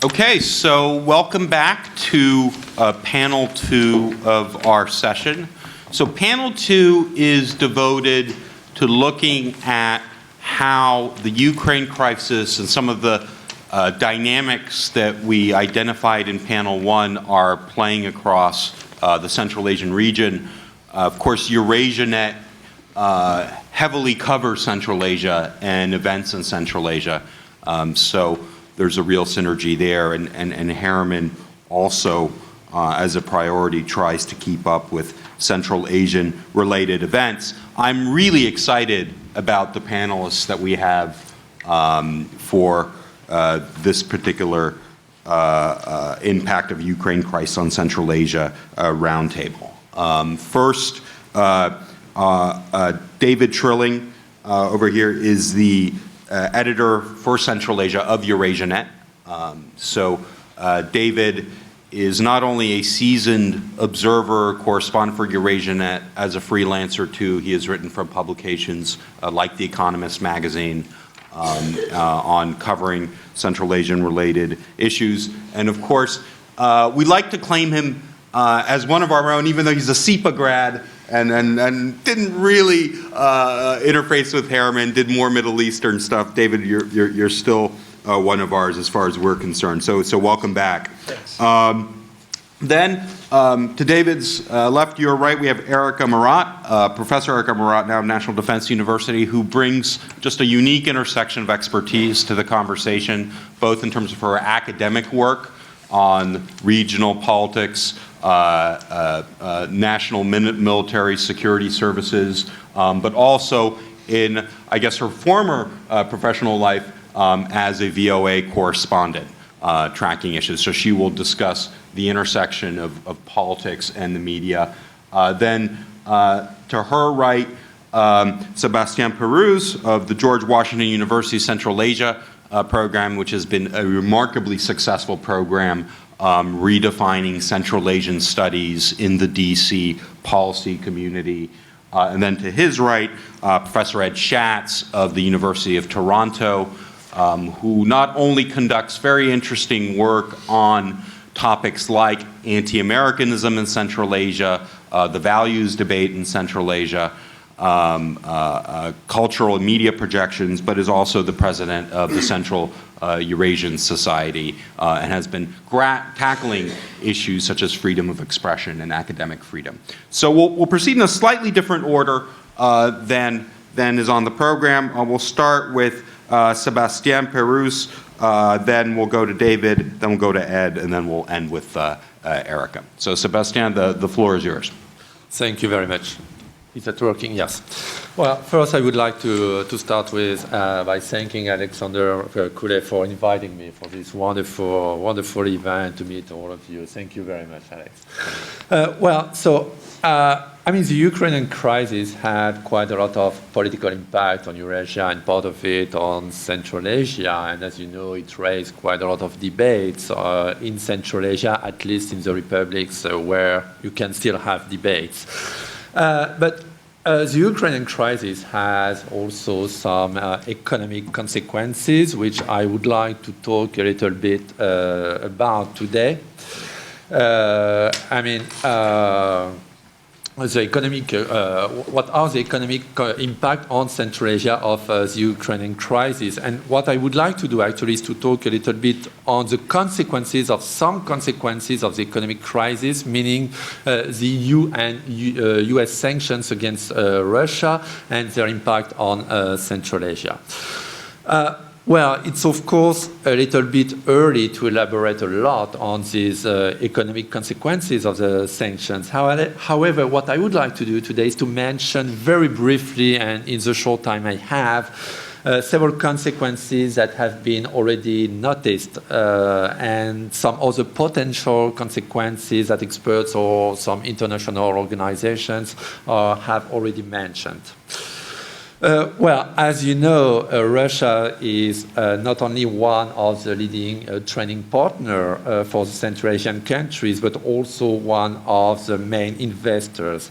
Okay, so welcome back to panel 2 of our session. So panel 2 is devoted to looking at how the Ukraine crisis and some of the dynamics that we identified in panel 1 are playing across the Central Asian region. Of course, EurasiaNet heavily covers Central Asia and events in Central Asia. So there's a real synergy there, and Harriman also, as a priority, tries to keep up with Central Asian-related events. I'm really excited about the panelists that we have for this particular impact of Ukraine crisis on Central Asia roundtable. First, David Trilling over here is the editor for Central Asia of EurasiaNet. David is not only a seasoned observer, correspondent for EurasiaNet, as a freelancer too. He has written for publications like The Economist magazine on covering Central Asian-related issues. And of course, we like to claim him as one of our own, even though he's a SIPA grad and didn't really interface with Harriman, did more Middle Eastern stuff. David, you're still one of ours as far as we're concerned. So welcome back. Thanks. Then to David's left, your right, we have Erica Marat, Professor Erica Marat, now of National Defense University, who brings just a unique intersection of expertise to the conversation, both in terms of her academic work on regional politics, national military security services, but also in, I guess, her former professional life as a VOA correspondent, tracking issues. So she will discuss the intersection of politics and the media. Then to her right, Sebastien Pérouse of the George Washington University Central Asia program, which has been a remarkably successful program redefining Central Asian studies in the DC policy community. And then to his right, Professor Ed Schatz of the University of Toronto, who not only conducts very interesting work on topics like anti-Americanism in Central Asia, the values debate in Central Asia, cultural and media projections, but is also the president of the Central Eurasian Society and has been tackling issues such as freedom of expression and academic freedom. So we'll proceed in a slightly different order than is on the program. We'll start with Sebastien Pérouse, then we'll go to David, then we'll go to Ed, and then we'll end with Erica. So Sebastien, the floor is yours. Thank you very much. Is that working? Yes. Well, first I would like to start with by thanking Alexander Kule for inviting me for this wonderful event to meet all of you. Thank you very much, Alex. I mean, the Ukrainian crisis had quite a lot of political impact on Eurasia and part of it on Central Asia. And as you know, it raised quite a lot of debates in Central Asia, at least in the republics where you can still have debates. But the Ukrainian crisis has also some economic consequences, which I would like to talk a little bit about today. The economic, what are the economic impact on Central Asia of the Ukrainian crisis? And what I would like to do actually is to talk a little bit on the consequences of some consequences of the economic crisis, meaning the EU and US sanctions against Russia and their impact on Central Asia. Well, it's of course a little bit early to elaborate a lot on these economic consequences of the sanctions. However, what I would like to do today is to mention very briefly, and in the short time I have, several consequences that have been already noticed and some other potential consequences that experts or some international organizations have already mentioned. Well, as you know, Russia is not only one of the leading trading partner for the Central Asian countries, but also one of the main investors.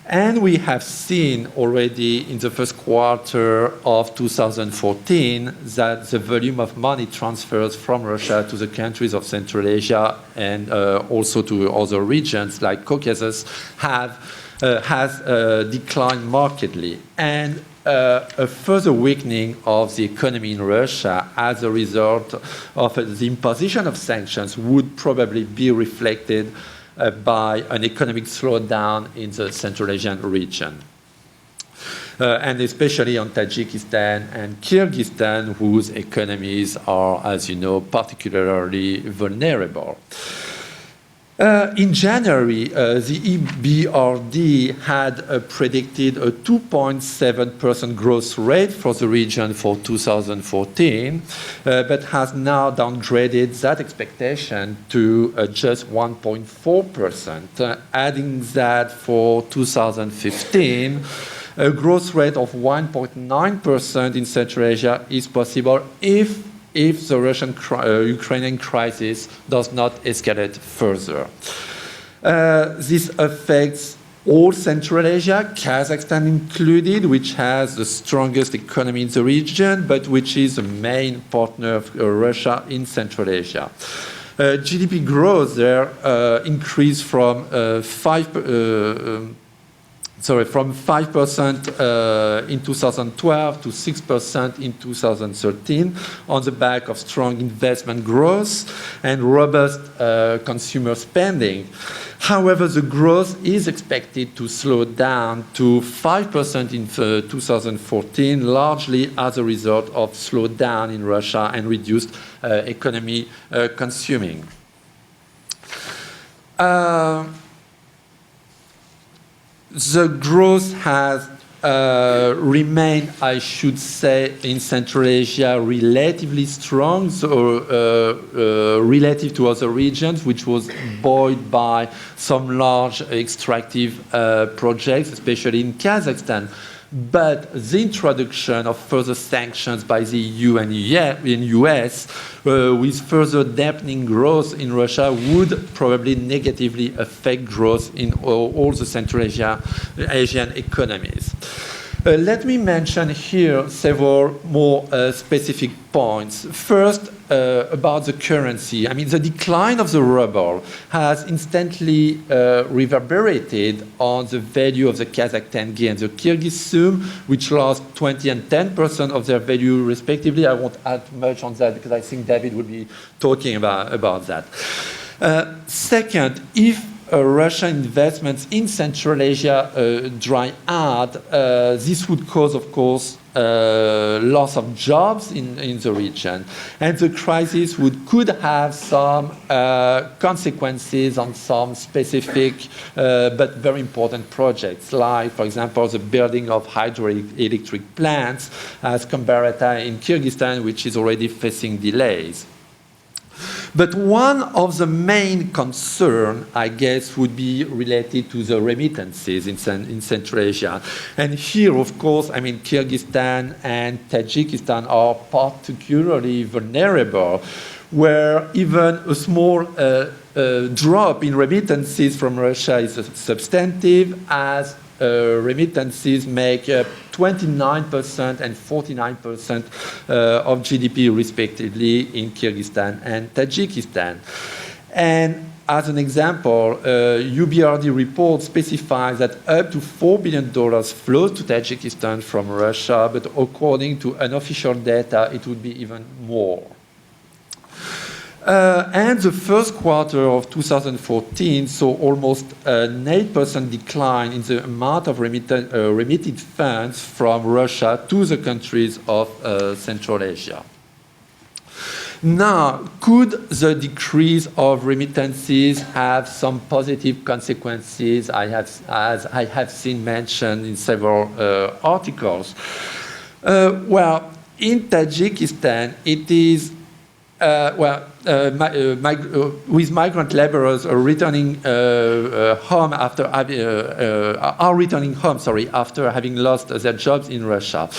And we have seen already in the first quarter of 2014 that the volume of money transfers from Russia to the countries of Central Asia and also to other regions like Caucasus has declined markedly. And a further weakening of the economy in Russia as a result of the imposition of sanctions would probably be reflected by an economic slowdown in the Central Asian region. And especially on Tajikistan and Kyrgyzstan, whose economies are, as you know, particularly vulnerable. In January, the EBRD had predicted a 2.7% growth rate for the region for 2014, but has now downgraded that expectation to just 1.4%, adding that for 2015, a growth rate of 1.9% in Central Asia is possible if the Russian-Ukrainian crisis does not escalate further. This affects all Central Asia, Kazakhstan included, which has the strongest economy in the region, but which is the main partner of Russia in Central Asia. GDP growth there increased from 5% in 2012 to 6% in 2013 on the back of strong investment growth and robust consumer spending. However, the growth is expected to slow down to 5% in 2014, largely as a result of slowdown in Russia and reduced economy consuming. The growth has remained, I should say, in Central Asia relatively strong, so relative to other regions, which was buoyed by some large extractive projects, especially in Kazakhstan. But the introduction of further sanctions by the EU and US with further dampening growth in Russia would probably negatively affect growth in all the Central Asian economies. Let me mention here several more specific points. First, about the currency. I mean, the decline of the ruble has instantly reverberated on the value of the Kazakh tenge and the Kyrgyz sum, which lost 20 and 10% of their value respectively. I won't add much on that because I think David will be talking about that. Second, if Russian investments in Central Asia dry out, this would cause, of course, loss of jobs in the region. And the crisis could have some consequences on some specific but very important projects, like, for example, the building of hydroelectric plants as Kombarata in Kyrgyzstan, which is already facing delays. But one of the main concerns, I guess, would be related to the remittances in Central Asia. And here, of course, I mean, Kyrgyzstan and Tajikistan are particularly vulnerable, where even a small drop in remittances from Russia is substantive, as remittances make 29% and 49% of GDP respectively in Kyrgyzstan and Tajikistan. And as an example, EBRD report specifies that up to $4 billion flows to Tajikistan from Russia, but according to unofficial data, it would be even more. And the first quarter of 2014 saw almost an 8% decline in the amount of remitted funds from Russia to the countries of Central Asia. Now, could the decrease of remittances have some positive consequences, as I have seen mentioned in several articles? Well, in Tajikistan, it is with migrant laborers returning home after having lost their jobs in Russia.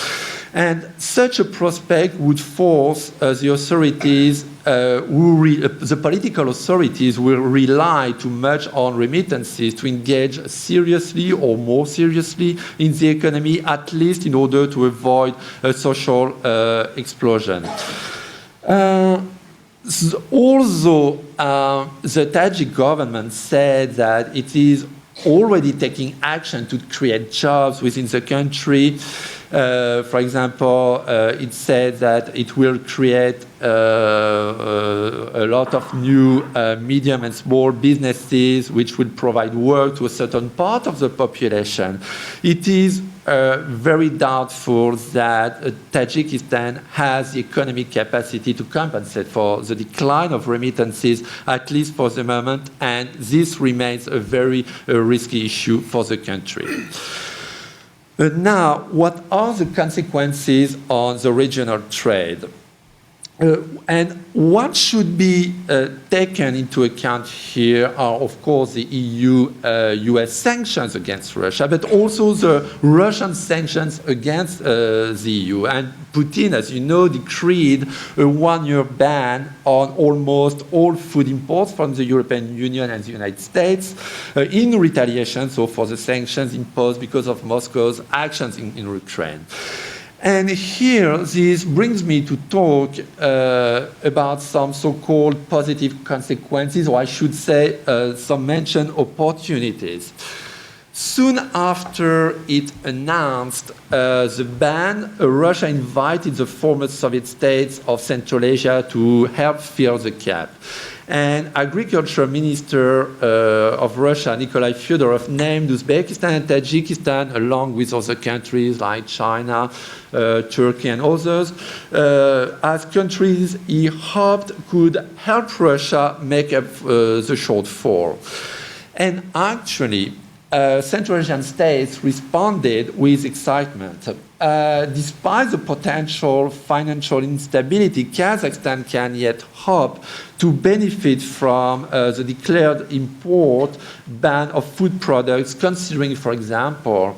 And such a prospect would force the authorities the political authorities will rely too much on remittances to engage seriously or more seriously in the economy, at least in order to avoid a social explosion. Although the Tajik government said that it is already taking action to create jobs within the country, for example, it said that it will create a lot of new medium and small businesses which will provide work to a certain part of the population. It is very doubtful that Tajikistan has the economic capacity to compensate for the decline of remittances, at least for the moment, and this remains a very risky issue for the country. Now, what are the consequences on the regional trade? And what should be taken into account here are, of course, the EU-US sanctions against Russia, but also the Russian sanctions against the EU. And Putin, as you know, decreed a one-year ban on almost all food imports from the European Union and the United States in retaliation, so for the sanctions imposed because of Moscow's actions in Ukraine. And here, this brings me to talk about some so-called positive consequences, or I should say, some mentioned opportunities. Soon after it announced the ban, Russia invited the former Soviet states of Central Asia to help fill the gap. And Agriculture Minister of Russia, Nikolai Fyodorov, named Uzbekistan and Tajikistan, along with other countries like China, Turkey, and others, as countries he hoped could help Russia make up the shortfall. And actually, Central Asian states responded with excitement. Despite the potential financial instability, Kazakhstan can yet hope to benefit from the declared import ban of food products, considering, for example,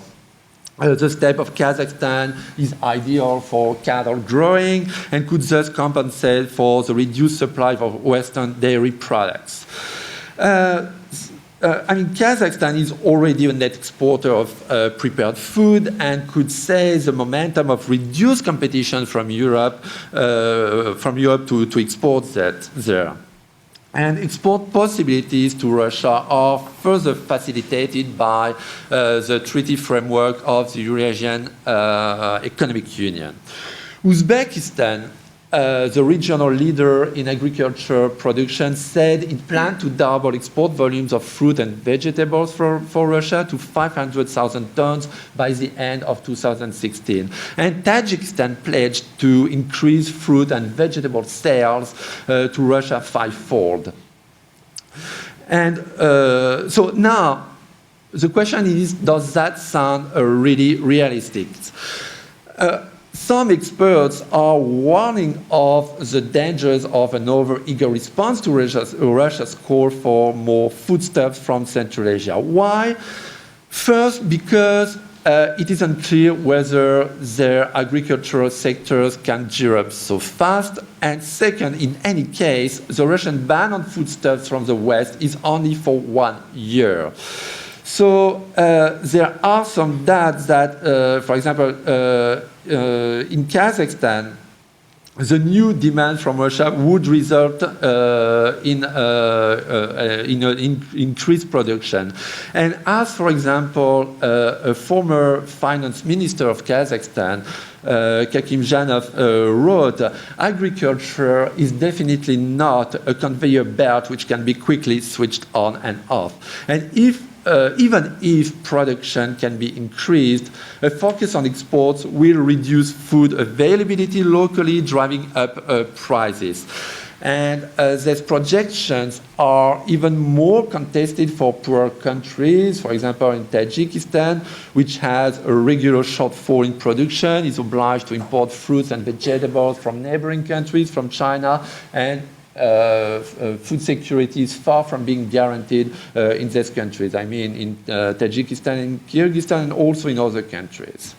the steppe of Kazakhstan is ideal for cattle growing and could thus compensate for the reduced supply of Western dairy products. Kazakhstan is already a net exporter of prepared food and could say the momentum of reduced competition from Europe to export that there. And export possibilities to Russia are further facilitated by the treaty framework of the Eurasian Economic Union. Uzbekistan, the regional leader in agriculture production, said it planned to double export volumes of fruit and vegetables for Russia to 500,000 tons by the end of 2016. And Tajikistan pledged to increase fruit and vegetable sales to Russia fivefold. And so now, the question is, does that sound really realistic? Some experts are warning of the dangers of an over-eager response to Russia's call for more foodstuffs from Central Asia. Why? First, because it is unclear whether their agricultural sectors can gear up so fast. And second, in any case, the Russian ban on foodstuffs from the West is only for 1 year. So there are some doubts that, for example, in Kazakhstan, the new demand from Russia would result in increased production. And as, for example, a former finance minister of Kazakhstan, Kakim Zhanov, wrote, agriculture is definitely not a conveyor belt which can be quickly switched on and off. And even if production can be increased, a focus on exports will reduce food availability locally, driving up prices. And these projections are even more contested for poor countries. For example, in Tajikistan, which has a regular shortfall in production, is obliged to import fruits and vegetables from neighboring countries, from China, and food security is far from being guaranteed in these countries. I mean, in Tajikistan, in Kyrgyzstan, and also in other countries.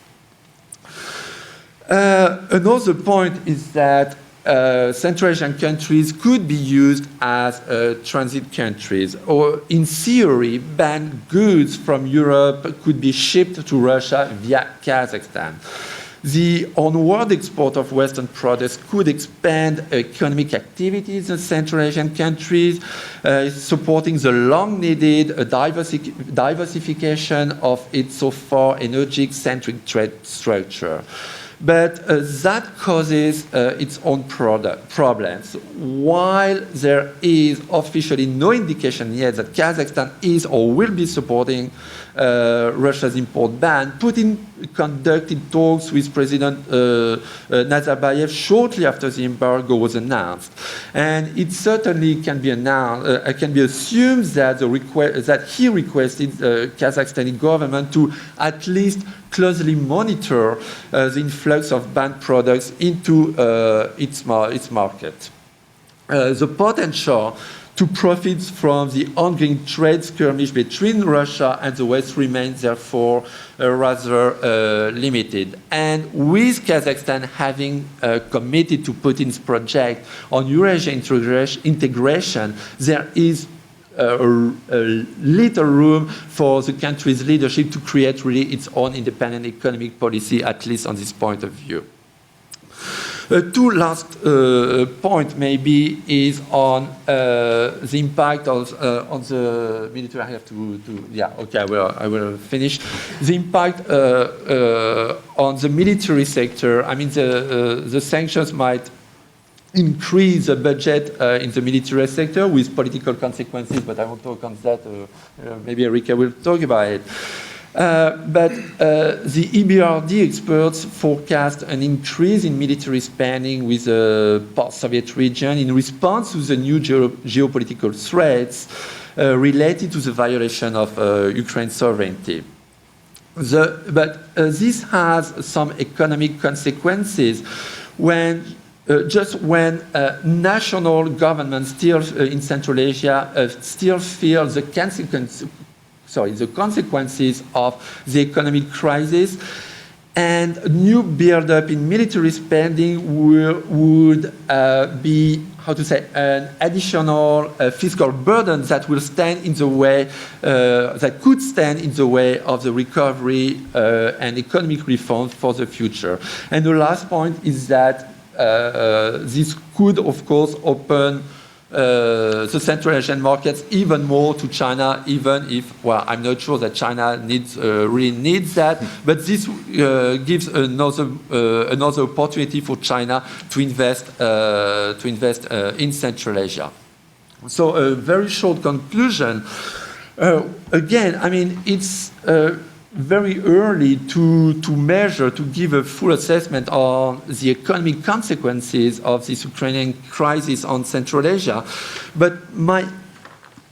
Another point is that Central Asian countries could be used as transit countries, or in theory, banned goods from Europe could be shipped to Russia via Kazakhstan. The onward export of Western products could expand economic activities in Central Asian countries, supporting the long-needed diversification of its so far energy-centric trade structure. But that causes its own problems. While there is officially no indication yet that Kazakhstan is or will be supporting Russia's import ban, Putin conducted talks with President Nazarbayev shortly after the embargo was announced. And it certainly can be assumed that, that he requested the Kazakhstani government to at least closely monitor the influx of banned products into its market. The potential to profit from the ongoing trade skirmish between Russia and the West remains therefore rather limited. And with Kazakhstan having committed to Putin's project on Eurasian integration, there is little room for the country's leadership to create really its own independent economic policy, at least on this point of view. Two last point maybe is on the impact of on the military. I have to yeah, okay, I will finish. The impact on the military sector. I mean, the sanctions might increase the budget in the military sector with political consequences, but I won't talk on that. Maybe Erika will talk about it. But the EBRD experts forecast an increase in military spending with the post-Soviet region in response to the new geopolitical threats related to the violation of Ukraine's sovereignty. But this has some economic consequences when just when national governments still in Central Asia still feel the consequences of the economic crisis, and new build-up in military spending would be, how to say, an additional fiscal burden that will stand in the way, that could stand in the way of the recovery and economic reform for the future. And the last point is that this could, of course, open the Central Asian markets even more to China, even if, well, I'm not sure that China really needs that, but this gives another opportunity for China to invest in Central Asia. So a very short conclusion. Again, I mean, it's very early to measure, to give a full assessment on the economic consequences of this Ukrainian crisis on Central Asia. But my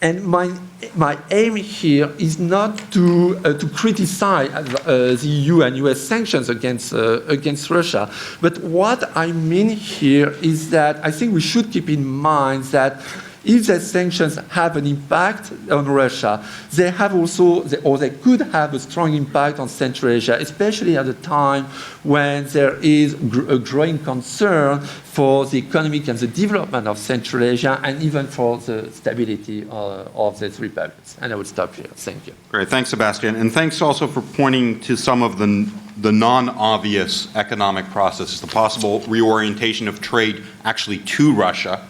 aim here is not to criticize the EU and US sanctions against Russia. But what I mean here is that I think we should keep in mind that if the sanctions have an impact on Russia, they have also, or they could have a strong impact on Central Asia, especially at a time when there is a growing concern for the economic and the development of Central Asia, and even for the stability of these republics. And I will stop here. Thank you. Great. Thanks, Sebastian. And thanks also for pointing to some of the non-obvious economic processes, the possible reorientation of trade actually to Russia,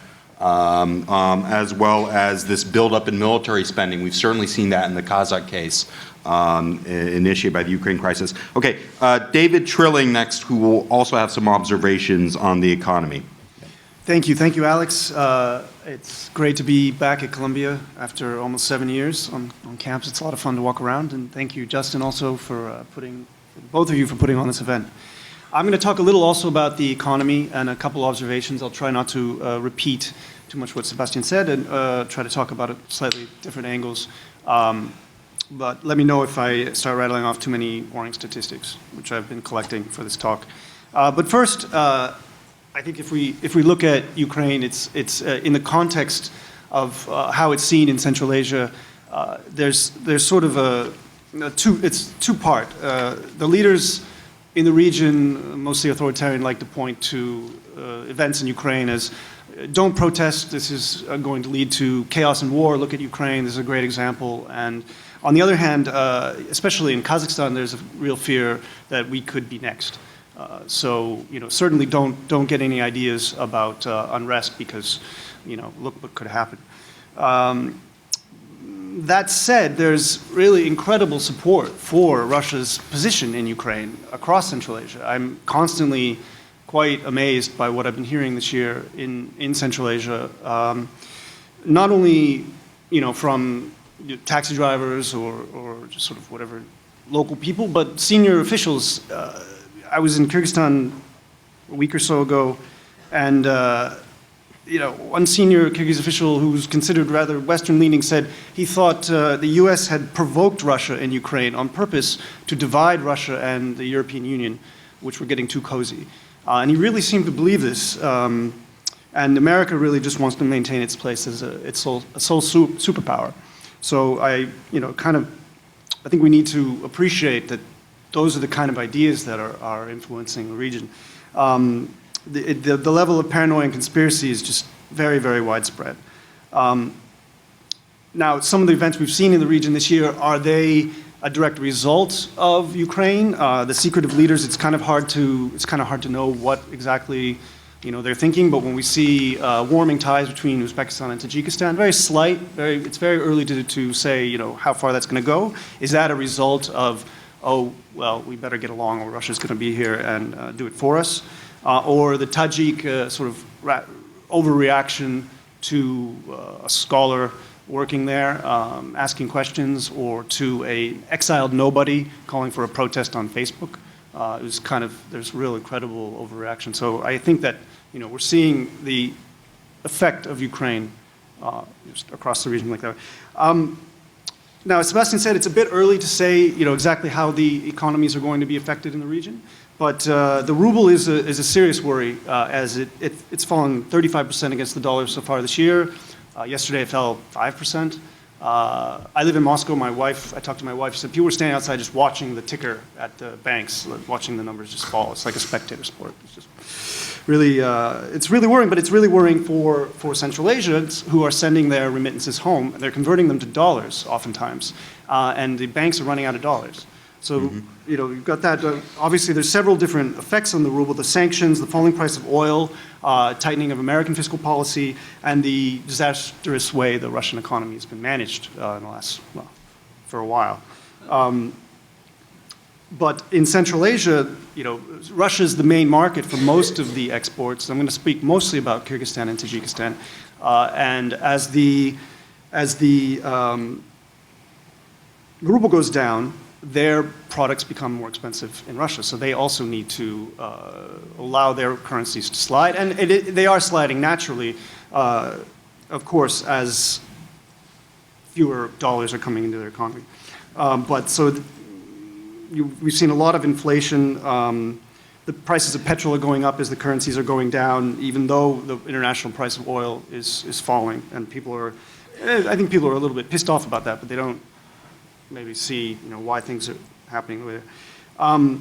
as well as this buildup in military spending. We've certainly seen that in the Kazakh case initiated by the Ukraine crisis. Okay, David Trilling next, who will also have some observations on the economy. Thank you, Alex. It's great to be back at Columbia after almost 7 years on campus. It's a lot of fun to walk around, and thank you, Justin, also for both of you for putting on this event. I'm going to talk a little also about the economy and a couple observations. I'll try not to repeat too much what Sebastian said, and try to talk about it slightly different angles. But let me know if I start rattling off too many boring statistics, which I've been collecting for this talk. But first, I think if we look at Ukraine, it's in the context of how it's seen in Central Asia. There's sort of it's two-part. The leaders in the region, mostly authoritarian, like to point to events in Ukraine as don't protest, this is going to lead to chaos and war, look at Ukraine, this is a great example. And on the other hand, especially in Kazakhstan, there's a real fear that we could be next. So, certainly don't get any ideas about unrest because, look what could happen. That said, there's really incredible support for Russia's position in Ukraine across Central Asia. I'm constantly quite amazed by what I've been hearing this year in Central Asia, not only from taxi drivers or just sort of whatever local people, but senior officials. I was in Kyrgyzstan a week or so ago, and one senior Kyrgyz official who's considered rather Western-leaning said he thought the U.S. had provoked Russia in Ukraine on purpose to divide Russia and the European Union, which were getting too cozy. And he really seemed to believe this. And America really just wants to maintain its place as its sole superpower. So I think we need to appreciate that those are the kind of ideas that are influencing the region. The level of paranoia and conspiracy is just very, very widespread. Now, some of the events we've seen in the region this year, are they a direct result of Ukraine? The secretive leaders, it's kind of hard to know what exactly they're thinking. But when we see warming ties between Uzbekistan and Tajikistan, very slight, it's very early to say how far that's going to go. Is that a result of, oh well, we better get along, or Russia's going to be here and do it for us? Or the Tajik sort of overreaction to a scholar working there, asking questions, or to an exiled nobody calling for a protest on Facebook. It was there's real incredible overreaction. So I think that we're seeing the effect of Ukraine just across the region like that. Now, as Sebastian said, it's a bit early to say exactly how the economies are going to be affected in the region. But the ruble is a serious worry, as it's fallen 35% against the dollar so far this year. Yesterday it fell 5%. I live in Moscow. I talked to my wife. She said people were standing outside just watching the ticker at the banks, watching the numbers just fall. It's like a spectator sport. It's just really, it's really worrying. But it's really worrying for Central Asians who are sending their remittances home. They're converting them to dollars oftentimes, and the banks are running out of dollars. So, you've got that. Obviously, there's several different effects on the ruble: the sanctions, the falling price of oil, tightening of American fiscal policy, and the disastrous way the Russian economy has been managed in the last, for a while. But in Central Asia, Russia is the main market for most of the exports. I'm going to speak mostly about Kyrgyzstan and Tajikistan. And as the ruble goes down, their products become more expensive in Russia. So they also need to allow their currencies to slide. And they are sliding naturally, of course, as fewer dollars are coming into their economy. We've seen a lot of inflation. The prices of petrol are going up as the currencies are going down, even though the international price of oil is falling. And I think people are a little bit pissed off about that, but they don't maybe see why things are happening with it.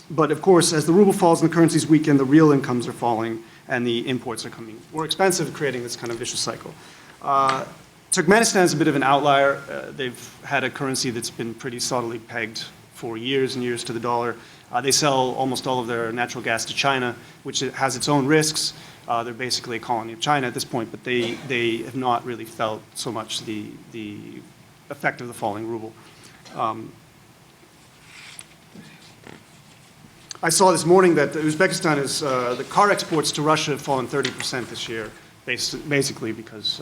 But of course, as the ruble falls and the currencies weaken, the real incomes are falling and the imports are coming more expensive, creating this kind of vicious cycle. Turkmenistan is a bit of an outlier. They've had a currency that's been pretty solidly pegged for years and years to the dollar. They sell almost all of their natural gas to China, which has its own risks. They're basically a colony of China at this point, but they have not really felt so much the effect of the falling ruble. I saw this morning that Uzbekistan the car exports to Russia have fallen 30% this year, basically because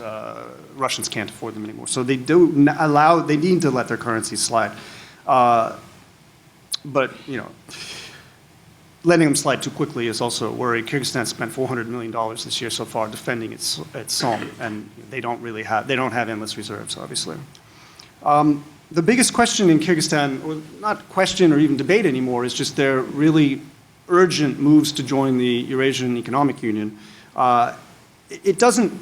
Russians can't afford them anymore. So they need to let their currencies slide. But letting them slide too quickly is also a worry. Kyrgyzstan spent $400 million this year so far defending its SOM, and they don't have endless reserves, obviously. The biggest question in Kyrgyzstan, or not question or even debate anymore, is just their really urgent moves to join the Eurasian Economic Union. It doesn't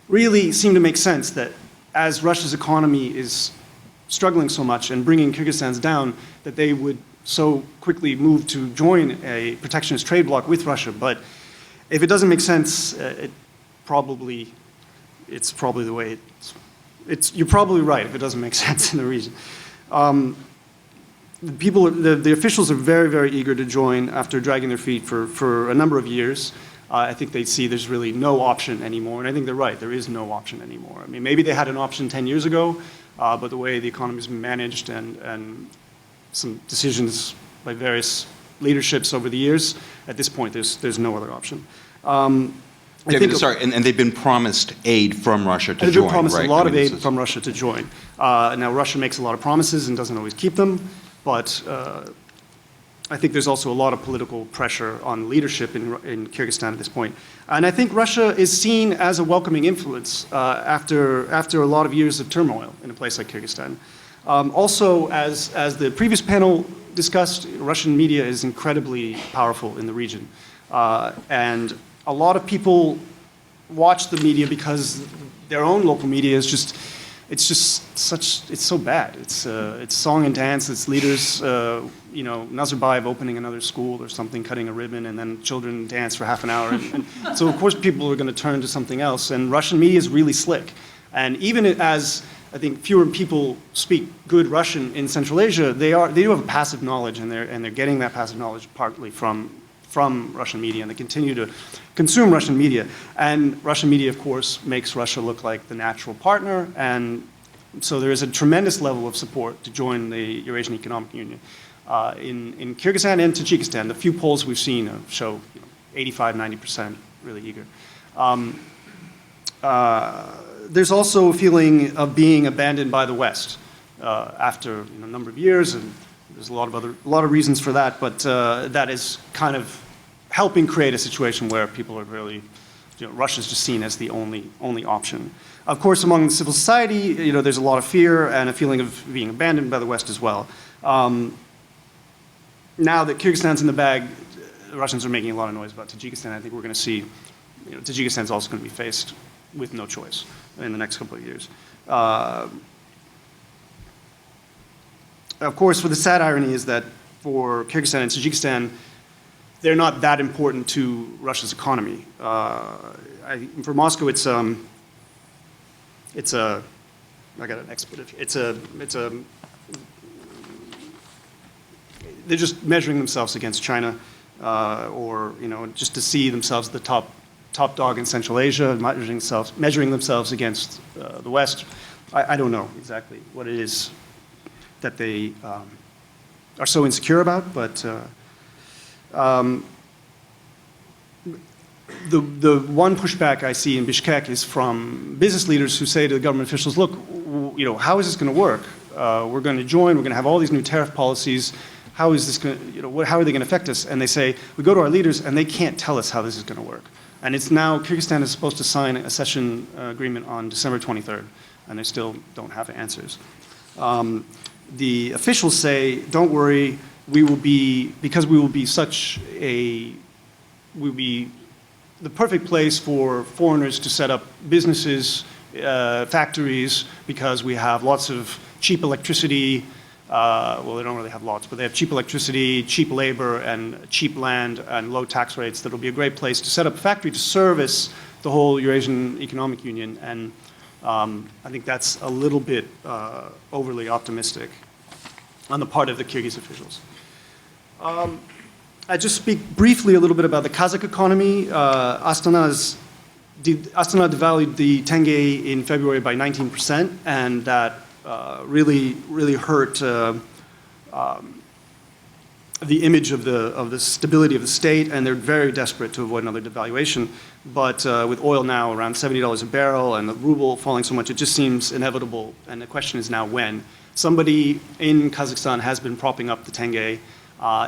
really seem to make sense that as Russia's economy is struggling so much and bringing Kyrgyzstan's down, that they would so quickly move to join a protectionist trade bloc with Russia. But if it doesn't make sense, it's probably the way you're probably right if it doesn't make sense in the region. The officials are very, very eager to join after dragging their feet for a number of years. I think they see there's really no option anymore, and I think they're right. There is no option anymore. I mean, maybe they had an option 10 years ago, but the way the economy's been managed and some decisions by various leaderships over the years, at this point, there's no other option. Sorry, and they've been promised aid from Russia to join, right? They've been promised a lot of aid from Russia to join. Now, Russia makes a lot of promises and doesn't always keep them, but I think there's also a lot of political pressure on leadership in Kyrgyzstan at this point. And I think Russia is seen as a welcoming influence after a lot of years of turmoil in a place like Kyrgyzstan. Also, as the previous panel discussed, Russian media is incredibly powerful in the region. And a lot of people watch the media because their own local media is it's so bad. It's song and dance, it's leaders, Nazarbayev opening another school or something, cutting a ribbon, and then children dance for half an hour. And so of course people are going to turn to something else, and Russian media is really slick. And even as I think fewer people speak good Russian in Central Asia, they do have a passive knowledge, and they're getting that passive knowledge partly from Russian media, and they continue to consume Russian media. And Russian media, of course, makes Russia look like the natural partner, and so there is a tremendous level of support to join the Eurasian Economic Union. In Kyrgyzstan and Tajikistan, the few polls we've seen show 85–90% really eager. There's also a feeling of being abandoned by the West after a number of years, and there's a lot of reasons for that, but that is kind of helping create a situation where people are really, Russia's just seen as the only option. Of course, among civil society, there's a lot of fear and a feeling of being abandoned by the West as well. Now that Kyrgyzstan's in the bag, the Russians are making a lot of noise about Tajikistan. I think we're going to see, Tajikistan's also going to be faced with no choice in the next couple of years. Of course, the sad irony is that for Kyrgyzstan and Tajikistan, they're not that important to Russia's economy. For Moscow, I got an expletive. They're just measuring themselves against China, or just to see themselves the top dog in Central Asia, measuring themselves against the West. I don't know exactly what it is that they are so insecure about, but the one pushback I see in Bishkek is from business leaders who say to the government officials, look, how is this going to work? We're going to join, we're going to have all these new tariff policies. How is this going to, how are they going to affect us? And they say, we go to our leaders and they can't tell us how this is going to work. And it's now, Kyrgyzstan is supposed to sign a accession agreement on December 23rd, and they still don't have answers. The officials say, don't worry, we'll be the perfect place for foreigners to set up businesses, factories, because we have lots of cheap electricity. Well, they don't really have lots, but they have cheap electricity, cheap labor, and cheap land, and low tax rates. That'll be a great place to set up a factory to service the whole Eurasian Economic Union. And I think that's a little bit overly optimistic on the part of the Kyrgyz officials. I just speak briefly a little bit about the Kazakh economy. Astana devalued the tenge in February by 19%, and that really hurt the image of the stability of the state, and they're very desperate to avoid another devaluation. But with oil now around $70 a barrel and the ruble falling so much, it just seems inevitable, and the question is now when. Somebody in Kazakhstan has been propping up the tenge.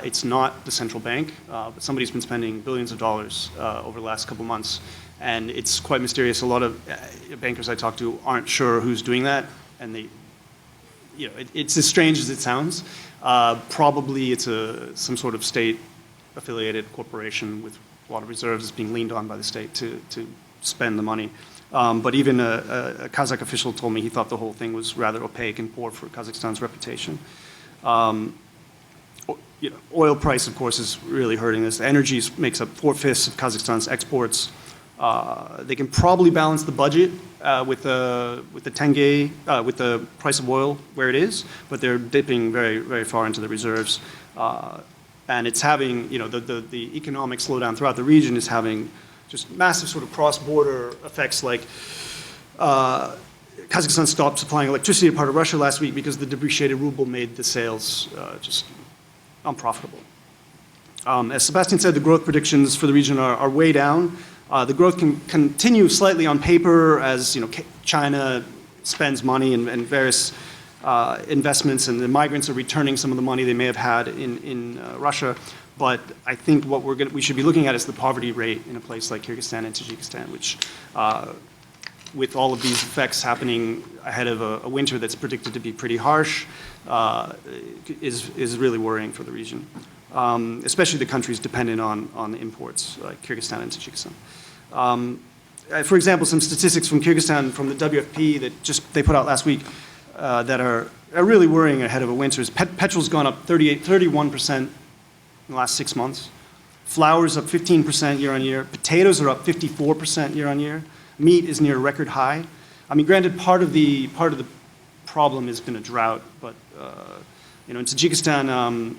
It's not the central bank, but somebody's been spending billions of dollars over the last couple months, and it's quite mysterious. A lot of bankers I talk to aren't sure who's doing that, and it's as strange as it sounds. Probably it's some sort of state-affiliated corporation with a lot of reserves that's being leaned on by the state to spend the money. But even a Kazakh official told me he thought the whole thing was rather opaque and poor for Kazakhstan's reputation. oil price, of course, is really hurting this. Energy makes up 4/5 of Kazakhstan's exports. They can probably balance the budget with the tenge, with the price of oil where it is, but they're dipping very, very far into the reserves. And it's having, the economic slowdown throughout the region is having just massive sort of cross-border effects, like Kazakhstan stopped supplying electricity to part of Russia last week because the depreciated ruble made the sales just unprofitable. As Sebastian said, the growth predictions for the region are way down. The growth can continue slightly on paper as China spends money and various investments, and the migrants are returning some of the money they may have had in Russia. But I think what we should be looking at is the poverty rate in a place like Kyrgyzstan and Tajikistan, which, with all of these effects happening ahead of a winter that's predicted to be pretty harsh, is really worrying for the region. Especially the countries dependent on imports, like Kyrgyzstan and Tajikistan. For example, some statistics from Kyrgyzstan from the WFP that they put out last week that are really worrying ahead of a winter. Petrol's gone up 31% in the last 6 months. Flour's up 15% year on year. Potatoes are up 54% year on year. Meat is near a record high. I mean, granted, part of the problem has been a drought, but in Tajikistan,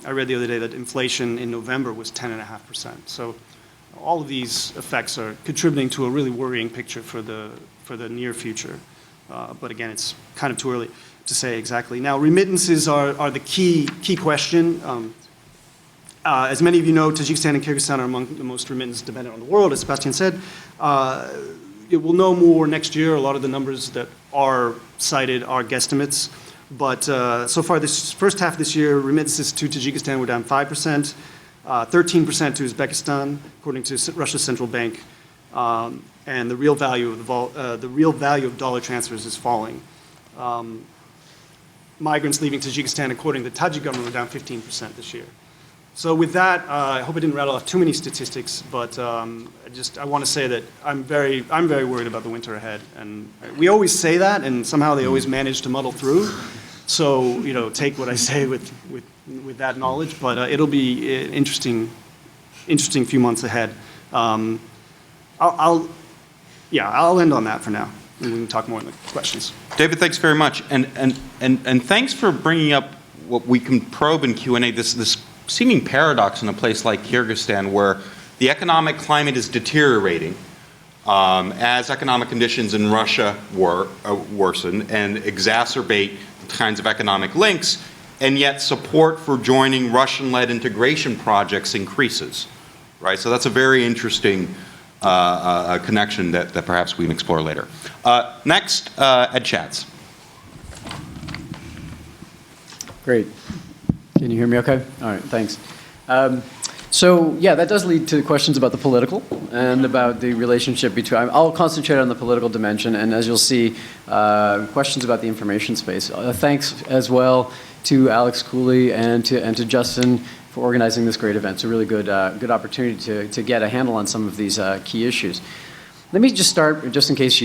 I read the other day that inflation in November was 10.5%. So all of these effects are contributing to a really worrying picture for the near future. But again, it's kind of too early to say exactly. Now, remittances are the key question. As many of you know, Tajikistan and Kyrgyzstan are among the most remittance dependent on the world, as Sebastian said. We'll know more next year. A lot of the numbers that are cited are guesstimates. But so far, this first half of this year, remittances to Tajikistan were down 5%, 13% to Uzbekistan, according to Russia's central bank. And the real value of dollar transfers is falling. Migrants leaving Tajikistan, according to the Tajik government, were down 15% this year. So with that, I hope I didn't rattle off too many statistics, but I want to say that I'm very worried about the winter ahead. And we always say that, and somehow they always manage to muddle through. So take what I say with that knowledge. But it'll be an interesting few months ahead. I'll end on that for now, and we can talk more in the questions. David, thanks very much, and thanks for bringing up what we can probe in Q&A. This seeming paradox in a place like Kyrgyzstan, where the economic climate is deteriorating as economic conditions in Russia worsen and exacerbate the kinds of economic links, and yet support for joining Russian-led integration projects increases, right? So that's a very interesting connection that perhaps we can explore later. Next, Ed Schatz. Great. Can you hear me okay? All right, thanks. So yeah, that does lead to questions about the political and about the relationship between, I'll concentrate on the political dimension, and as you'll see, questions about the information space. Thanks as well to Alex Cooley and to Justin for organizing this great event. It's a really good opportunity to get a handle on some of these key issues. Let me just start, just in case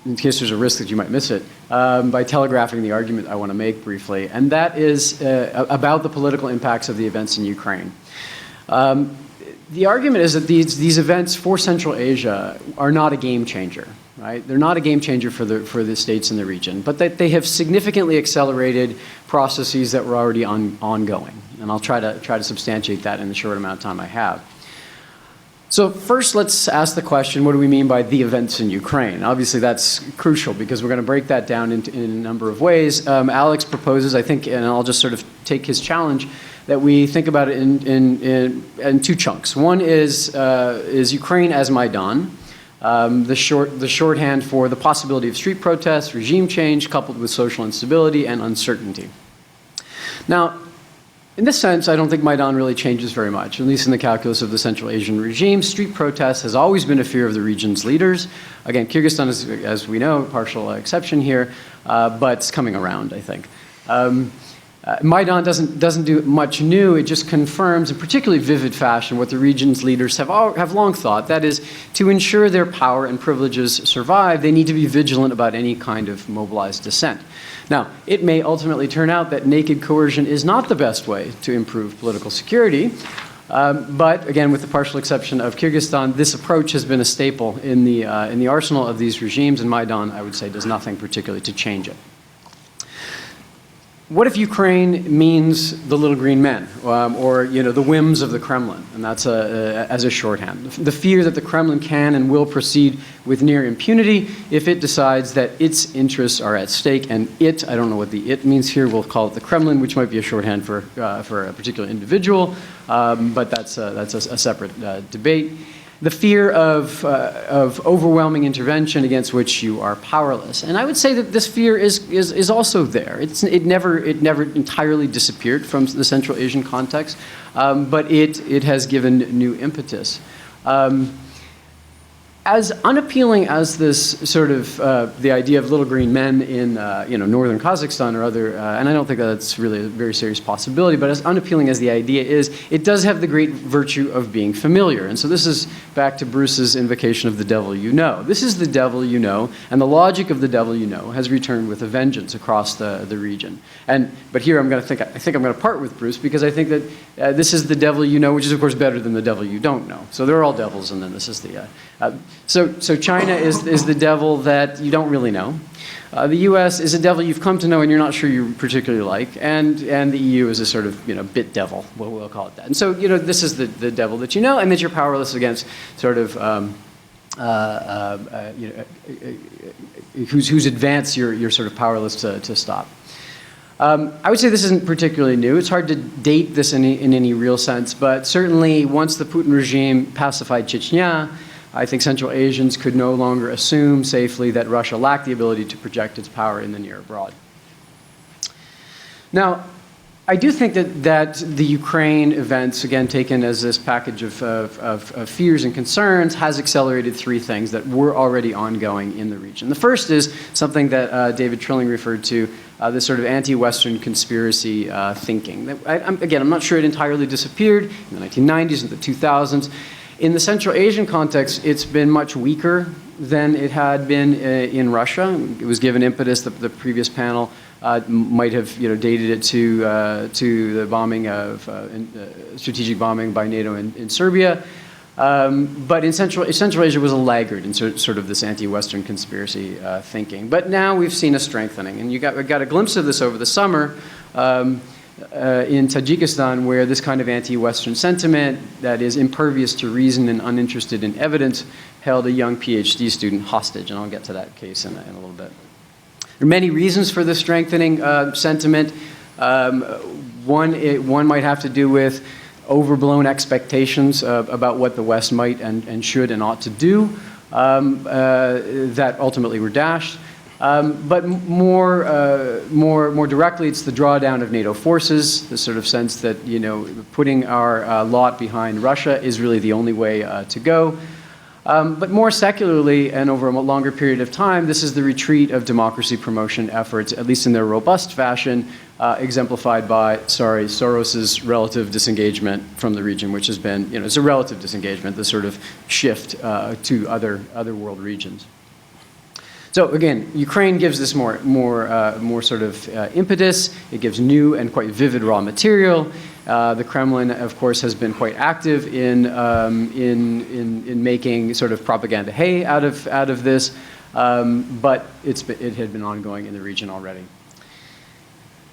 there's a risk that you might miss it, by telegraphing the argument I want to make briefly, and that is about the political impacts of the events in Ukraine. The argument is that these events for Central Asia are not a game changer, right? They're not a game changer for the states in the region, but that they have significantly accelerated processes that were already ongoing, and I'll try to substantiate that in the short amount of time I have. So first, let's ask the question, what do we mean by the events in Ukraine? Obviously, that's crucial because we're going to break that down in a number of ways. Alex proposes, I think, and I'll just sort of take his challenge, that we think about it in two chunks. One is Ukraine as Maidan, the shorthand for the possibility of street protests, regime change, coupled with social instability and uncertainty. Now, in this sense, I don't think Maidan really changes very much, at least in the calculus of the Central Asian regime. Street protest has always been a fear of the region's leaders. Again, Kyrgyzstan is, as we know, a partial exception here, but it's coming around, I think. Maidan doesn't do much new. It just confirms in particularly vivid fashion what the region's leaders have long thought. That is, to ensure their power and privileges survive, they need to be vigilant about any kind of mobilized dissent. Now, it may ultimately turn out that naked coercion is not the best way to improve political security. But again, with the partial exception of Kyrgyzstan, this approach has been a staple in the arsenal of these regimes, and Maidan, I would say, does nothing particularly to change it. What if Ukraine means the little green men, or the whims of the Kremlin? And that's as a shorthand. The fear that the Kremlin can and will proceed with near impunity if it decides that its interests are at stake. And I don't know what the it means here. We'll call it the Kremlin, which might be a shorthand for a particular individual, but that's a separate debate. The fear of overwhelming intervention against which you are powerless. And I would say that this fear is also there. It never entirely disappeared from the Central Asian context, but it has given new impetus. As unappealing as this sort of the idea of little green men in northern Kazakhstan or other, and I don't think that's really a very serious possibility, but as unappealing as the idea is, it does have the great virtue of being familiar. And so this is back to Bruce's invocation of the devil you know. This is the devil you know, and the logic of the devil you know has returned with a vengeance across the region. But here I think I'm going to part with Bruce because I think that this is the devil you know, which is of course better than the devil you don't know. So they're all devils, and then this is the So China is the devil that you don't really know. The U.S. is a devil you've come to know and you're not sure you particularly like, and the EU is a sort of bit devil. We'll call it that. And so this is the devil that you know, and that you're powerless against, sort of whose advance you're sort of powerless to stop. I would say this isn't particularly new. It's hard to date this in any real sense, but certainly once the Putin regime pacified Chechnya, I think Central Asians could no longer assume safely that Russia lacked the ability to project its power in the near abroad. Now, I do think that the Ukraine events, again taken as this package of fears and concerns, has accelerated three things that were already ongoing in the region. The first is something that David Trilling referred to, this sort of anti-Western conspiracy thinking. I'm not sure it entirely disappeared in the 1990s and the 2000s. In the Central Asian context, it's been much weaker than it had been in Russia. It was given impetus. The previous panel might have dated it to the bombing of strategic bombing by NATO in Serbia. But in Central Asia was a laggard in sort of this anti-Western conspiracy thinking. But now we've seen a strengthening, and we got a glimpse of this over the summer. In Tajikistan, where this kind of anti-Western sentiment that is impervious to reason and uninterested in evidence held a young PhD student hostage, and I'll get to that case in a little bit. There are many reasons for this strengthening sentiment. One might have to do with overblown expectations about what the West might and should and ought to do that ultimately were dashed. But more directly, it's the drawdown of NATO forces, the sort of sense that putting our lot behind Russia is really the only way to go. But more secularly and over a longer period of time, this is the retreat of democracy promotion efforts, at least in their robust fashion, exemplified by Soros's relative disengagement from the region, which has been it's a relative disengagement, the sort of shift to other world regions. So again, Ukraine gives this more sort of impetus. It gives new and quite vivid raw material. The Kremlin, of course, has been quite active in making sort of propaganda hay out of this, but it had been ongoing in the region already.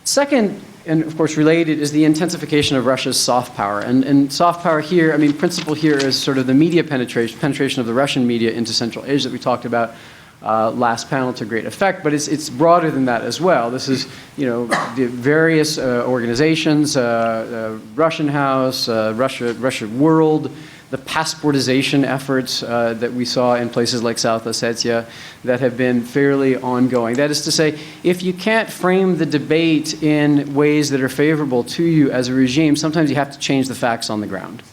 Second, and of course related, is the intensification of Russia's soft power. And soft power here, principle here is sort of the media penetration of the Russian media into Central Asia that we talked about last panel to great effect, but it's broader than that as well. This is, the various organizations, Russian House, Russia World, the passportization efforts that we saw in places like South Ossetia that have been fairly ongoing. That is to say, if you can't frame the debate in ways that are favorable to you as a regime, sometimes you have to change the facts on the ground,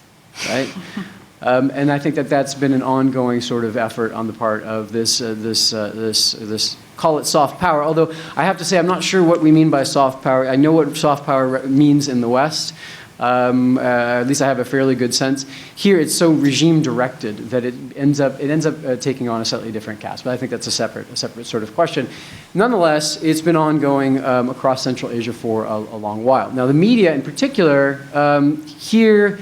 right? And I think that that's been an ongoing sort of effort on the part of this call it soft power. Although I have to say, I'm not sure what we mean by soft power. I know what soft power means in the West. At least I have a fairly good sense. Here, it's so regime directed that it ends up taking on a slightly different cast. But I think that's a separate sort of question. Nonetheless, it's been ongoing across Central Asia for a long while. Now, the media in particular, here,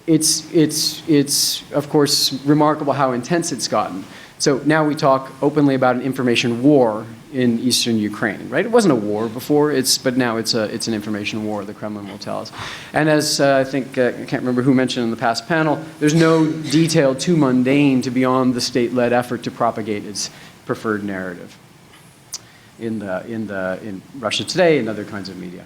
it's of course remarkable how intense it's gotten. So now we talk openly about an information war in eastern Ukraine, right? It wasn't a war before, but now it's an information war, the Kremlin will tell us. And as I think, I can't remember who mentioned in the past panel, there's no detail too mundane to beyond the state-led effort to propagate its preferred narrative in Russia Today and other kinds of media.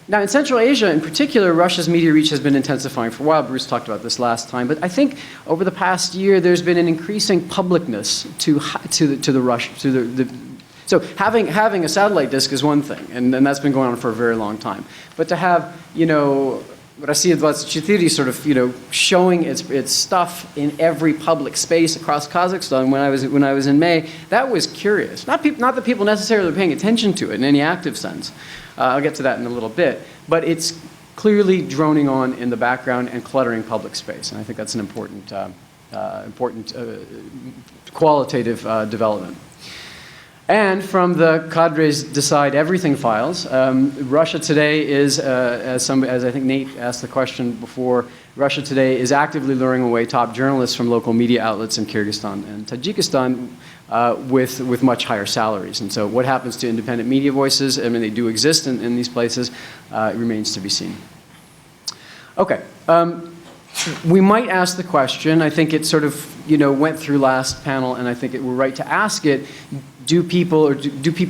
Now, in Central Asia, in particular, Russia's media reach has been intensifying for a while. Bruce talked about this last time. But I think over the past year, there's been an increasing publicness to the Russian. So having a satellite disk is one thing, and that's been going on for a very long time. But to have, Россия 24 sort of, showing its stuff in every public space across Kazakhstan when I was in May, that was curious. Not that people necessarily were paying attention to it in any active sense. I'll get to that in a little bit. But it's clearly droning on in the background and cluttering public space. And I think that's an important qualitative development. And from the Cadres Decide Everything files, Russia Today is, as I think Nate asked the question before, Russia Today is actively luring away top journalists from local media outlets in Kyrgyzstan and Tajikistan with much higher salaries. And so what happens to independent media voices? I mean, they do exist in these places. It remains to be seen. Okay. We might ask the question, I think it sort of, went through last panel, and I think we're right to ask it, do people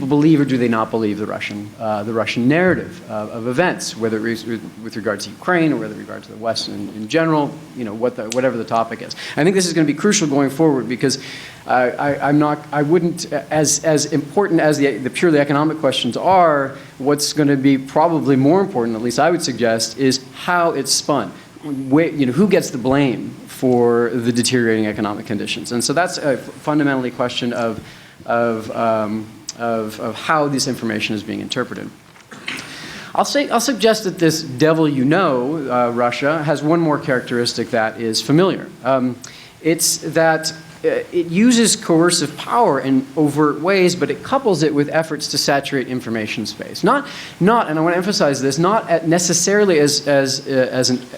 believe or do they not believe the Russian narrative of events, whether it's with regard to Ukraine or with regard to the West in general, whatever the topic is. I think this is going to be crucial going forward because I wouldn't, as important as the purely economic questions are, what's going to be probably more important, at least I would suggest, is how it's spun. Who gets the blame for the deteriorating economic conditions? And so that's fundamentally a question of how this information is being interpreted. I'll suggest that this devil Russia, has one more characteristic that is familiar. It's that it uses coercive power in overt ways, but it couples it with efforts to saturate information space. Not, and I want to emphasize this, not necessarily as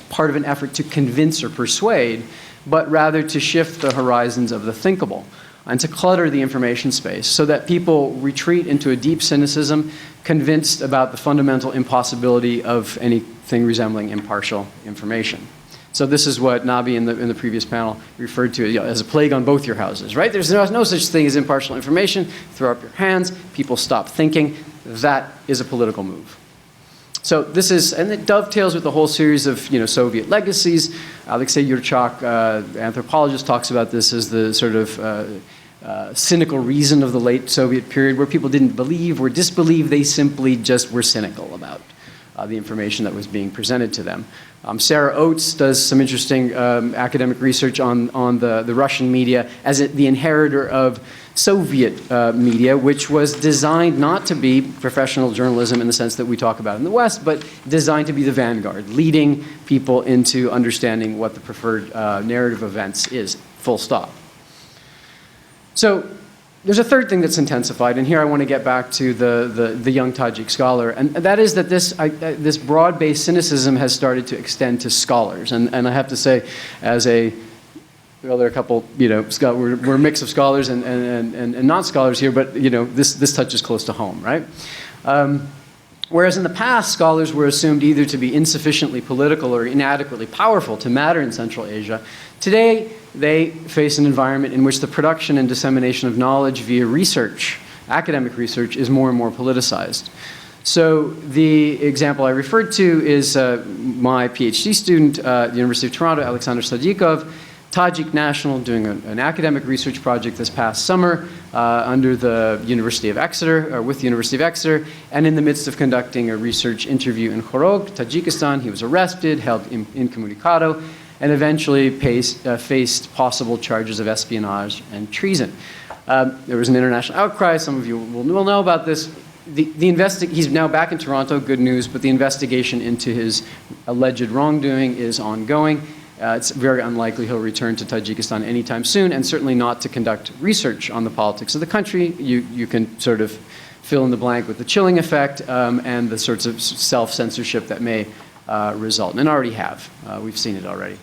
part of an effort to convince or persuade, but rather to shift the horizons of the thinkable and to clutter the information space so that people retreat into a deep cynicism, convinced about the fundamental impossibility of anything resembling impartial information. So this is what Nabi in the previous panel referred to as a plague on both your houses, right? There's no such thing as impartial information. Throw up your hands. People stop thinking. That is a political move. So this is, and it dovetails with the whole series of Soviet legacies. Alexei Yurchak, anthropologist, talks about this as the sort of cynical reason of the late Soviet period, where people didn't believe or disbelieve. They simply just were cynical about the information that was being presented to them. Sarah Oates does some interesting academic research on the Russian media as the inheritor of Soviet media, which was designed not to be professional journalism in the sense that we talk about in the West, but designed to be the vanguard, leading people into understanding what the preferred narrative of events is, full stop. So there's a third thing that's intensified, and here I want to get back to the young Tajik scholar, and that is that this broad-based cynicism has started to extend to scholars. And I have to say, there are a couple, we're a mix of scholars and non-scholars here, but this touches close to home, right? Whereas in the past, scholars were assumed either to be insufficiently political or inadequately powerful to matter in Central Asia, today they face an environment in which the production and dissemination of knowledge via research, academic research, is more and more politicized. So the example I referred to is my PhD student at the University of Toronto, Alexander Sadikov, Tajik national, doing an academic research project this past summer under the University of Exeter, with the University of Exeter, and in the midst of conducting a research interview in Khorog, Tajikistan, he was arrested, held incommunicado, and eventually faced possible charges of espionage and treason. There was an international outcry. Some of you will know about this. He's now back in Toronto, good news, but the investigation into his alleged wrongdoing is ongoing. It's very unlikely he'll return to Tajikistan anytime soon, and certainly not to conduct research on the politics of the country. You can sort of fill in the blank with the chilling effect and the sorts of self-censorship that may result, and already have. We've seen it already.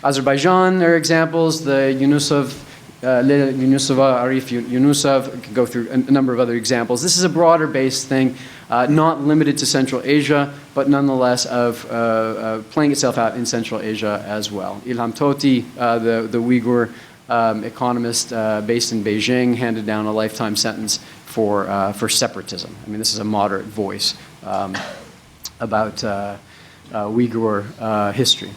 Azerbaijan, there are examples. The Yunusova, Arif Yunusov, could go through a number of other examples. This is a broader based thing, not limited to Central Asia, but nonetheless of playing itself out in Central Asia as well. Ilham Tohti, the Uyghur economist based in Beijing, handed down a lifetime sentence for separatism. I mean, this is a moderate voice about Uyghur history.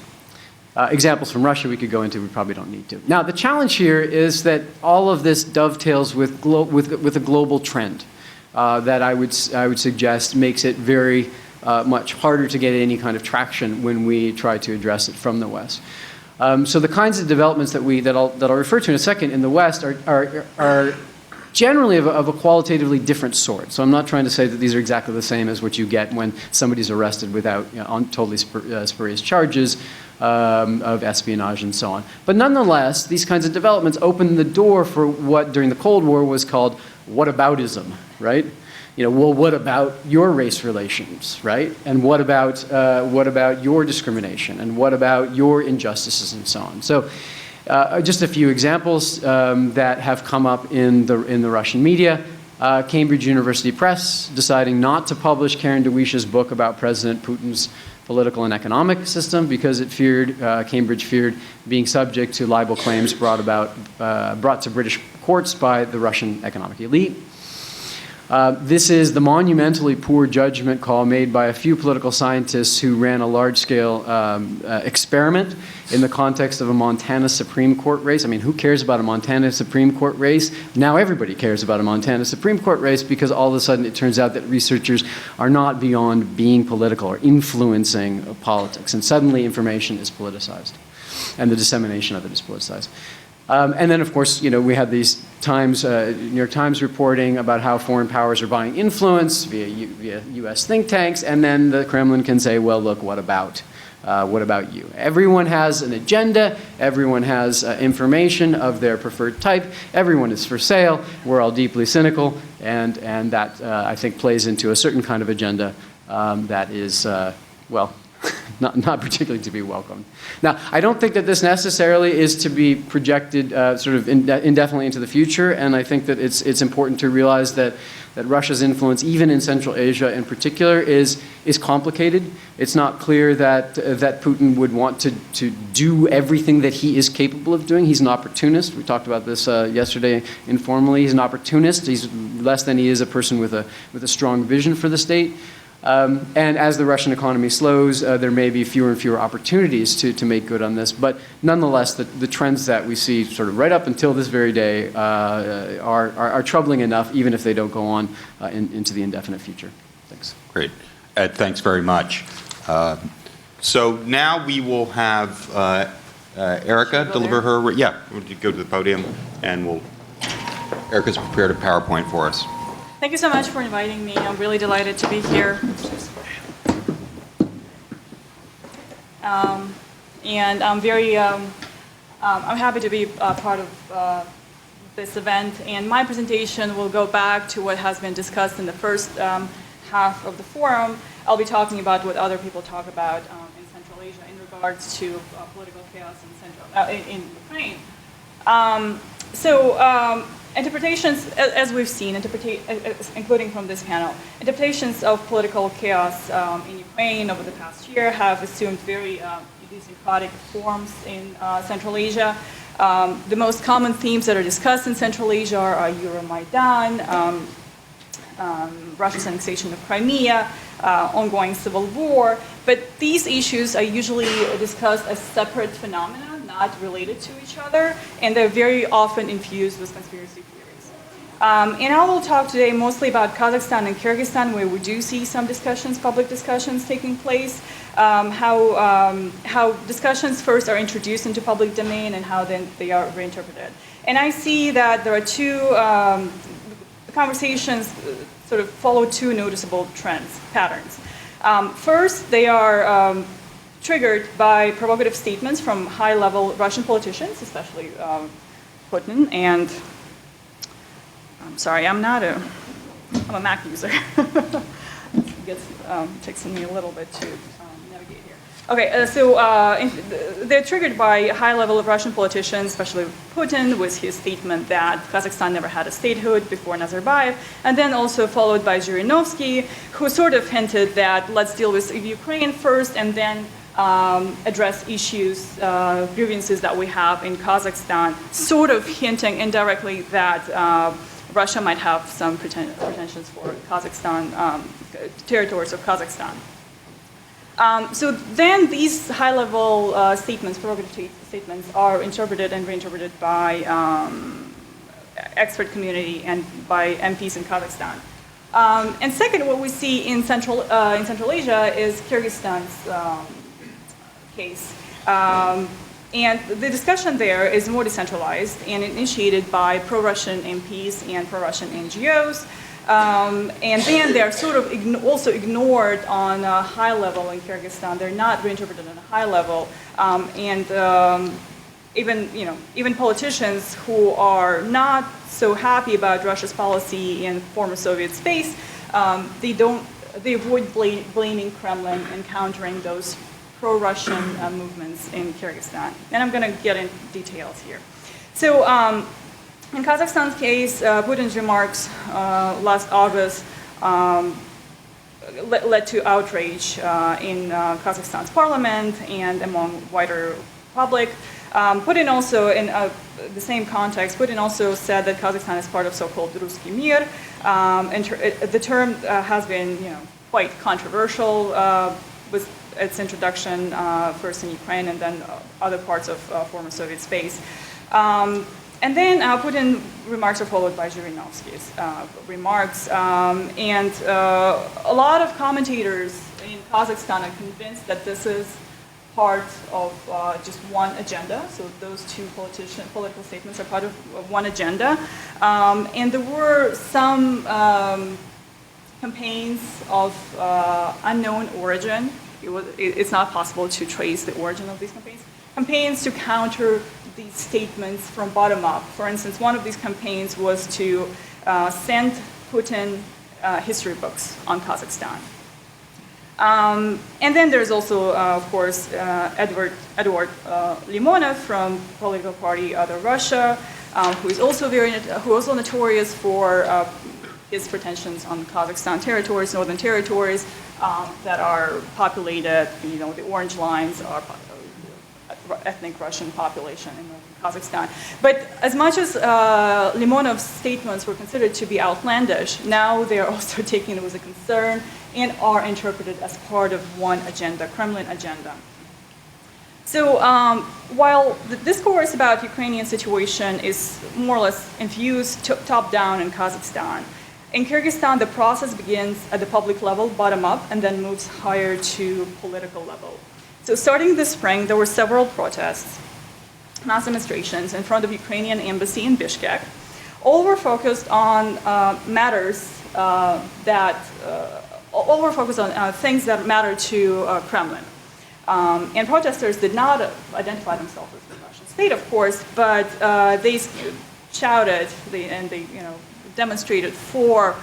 Examples from Russia we could go into, we probably don't need to. Now, the challenge here is that all of this dovetails with a global trend that I would suggest makes it very much harder to get any kind of traction when we try to address it from the West. So the kinds of developments that I'll refer to in a second in the West are generally of a qualitatively different sort. So I'm not trying to say that these are exactly the same as what you get when somebody's arrested without on totally spurious charges of espionage and so on. But nonetheless, these kinds of developments open the door for what during the Cold War was called whataboutism, right? Well, what about your race relations, right? And what about your discrimination? And what about your injustices and so on? So just a few examples that have come up in the Russian media. Cambridge University Press deciding not to publish Karen DeWeese's book about President Putin's political and economic system because Cambridge feared being subject to libel claims brought to British courts by the Russian economic elite. This is the monumentally poor judgment call made by a few political scientists who ran a large-scale experiment in the context of a Montana Supreme Court race. I mean, who cares about a Montana Supreme Court race? Now everybody cares about a Montana Supreme Court race because all of a sudden it turns out that researchers are not beyond being political or influencing politics. And suddenly information is politicized and the dissemination of it is politicized. And then, of course, we had these New York Times reporting about how foreign powers are buying influence via U.S. think tanks, and then the Kremlin can say, well, look, what about you? Everyone has an agenda. Everyone has information of their preferred type. Everyone is for sale. We're all deeply cynical, and that, I think, plays into a certain kind of agenda that is, well, not particularly to be welcomed. Now, I don't think that this necessarily is to be projected sort of indefinitely into the future, and I think that it's important to realize that Russia's influence, even in Central Asia in particular, is complicated. It's not clear that Putin would want to do everything that he is capable of doing. He's an opportunist. We talked about this yesterday informally. He's an opportunist. He's less than he is a person with a strong vision for the state. And as the Russian economy slows, there may be fewer and fewer opportunities to make good on this. But nonetheless, the trends that we see sort of right up until this very day are troubling enough, even if they don't go on into the indefinite future. Thanks. Great. Ed, thanks very much. So now we will have Erica deliver her. Yeah, we'll go to the podium, and Erica's prepared a PowerPoint for us. Thank you so much for inviting me. I'm really delighted to be here. And I'm I'm happy to be part of this event. And my presentation will go back to what has been discussed in the first half of the forum. I'll be talking about what other people talk about in Central Asia in regards to political chaos in Ukraine. Interpretations, as we've seen, including from this panel, interpretations of political chaos in Ukraine over the past year have assumed very idiosyncratic forms in Central Asia. The most common themes that are discussed in Central Asia are Euromaidan, Russia's annexation of Crimea, ongoing civil war. But these issues are usually discussed as separate phenomena, not related to each other, and they're very often infused with conspiracy theories. And I will talk today mostly about Kazakhstan and Kyrgyzstan, where we do see some discussions, public discussions taking place, how discussions first are introduced into public domain and how then they are reinterpreted. And I see that there are two conversations sort of follow two noticeable patterns. First, they are triggered by provocative statements from high-level Russian politicians, especially Putin. And I'm sorry, I'm a Mac user. It takes me a little bit to navigate here. Okay, they're triggered by high-level Russian politicians, especially Putin, with his statement that Kazakhstan never had a statehood before Nazarbayev, and then also followed by Zhirinovsky, who sort of hinted that let's deal with Ukraine first and then address issues, grievances that we have in Kazakhstan, sort of hinting indirectly that Russia might have some pretensions for Kazakhstan, territories of Kazakhstan. So then these high-level statements, provocative statements, are interpreted and reinterpreted by expert community and by MPs in Kazakhstan. And second, what we see in Central Asia is Kyrgyzstan's case. And the discussion there is more decentralized and initiated by pro-Russian MPs and pro-Russian NGOs. And then they're sort of also ignored on a high level in Kyrgyzstan. They're not reinterpreted on a high level. Even politicians who are not so happy about Russia's policy in former Soviet space, they avoid blaming Kremlin and countering those pro-Russian movements in Kyrgyzstan. And I'm going to get into details here. So in Kazakhstan's case, Putin's remarks last August led to outrage in Kazakhstan's parliament and among wider public. Putin also, in the same context, Putin also said that Kazakhstan is part of so-called Ruski Mir. The term has been, quite controversial with its introduction first in Ukraine and then other parts of former Soviet space. And then Putin's remarks are followed by Zhirinovsky's remarks. And a lot of commentators in Kazakhstan are convinced that this is part of just one agenda. So those two political statements are part of one agenda. And there were some campaigns of unknown origin. It's not possible to trace the origin of these campaigns. Campaigns to counter these statements from bottom up. For instance, one of these campaigns was to send Putin history books on Kazakhstan. And then there's also, of course, Edward Limonov from political party Other Russia, who is also notorious for his pretensions on Kazakhstan territories, northern territories that are populated. The orange lines are ethnic Russian population in Kazakhstan. But as much as Limonov's statements were considered to be outlandish, now they are also taken with a concern and are interpreted as part of one agenda, Kremlin agenda. So while the discourse about Ukrainian situation is more or less infused top-down in Kazakhstan, in Kyrgyzstan the process begins at the public level, bottom-up, and then moves higher to political level. So starting this spring, there were several protests, mass demonstrations in front of Ukrainian embassy in Bishkek. All were focused on things that matter to Kremlin. And protesters did not identify themselves as the Russian state, of course, but they shouted and they demonstrated for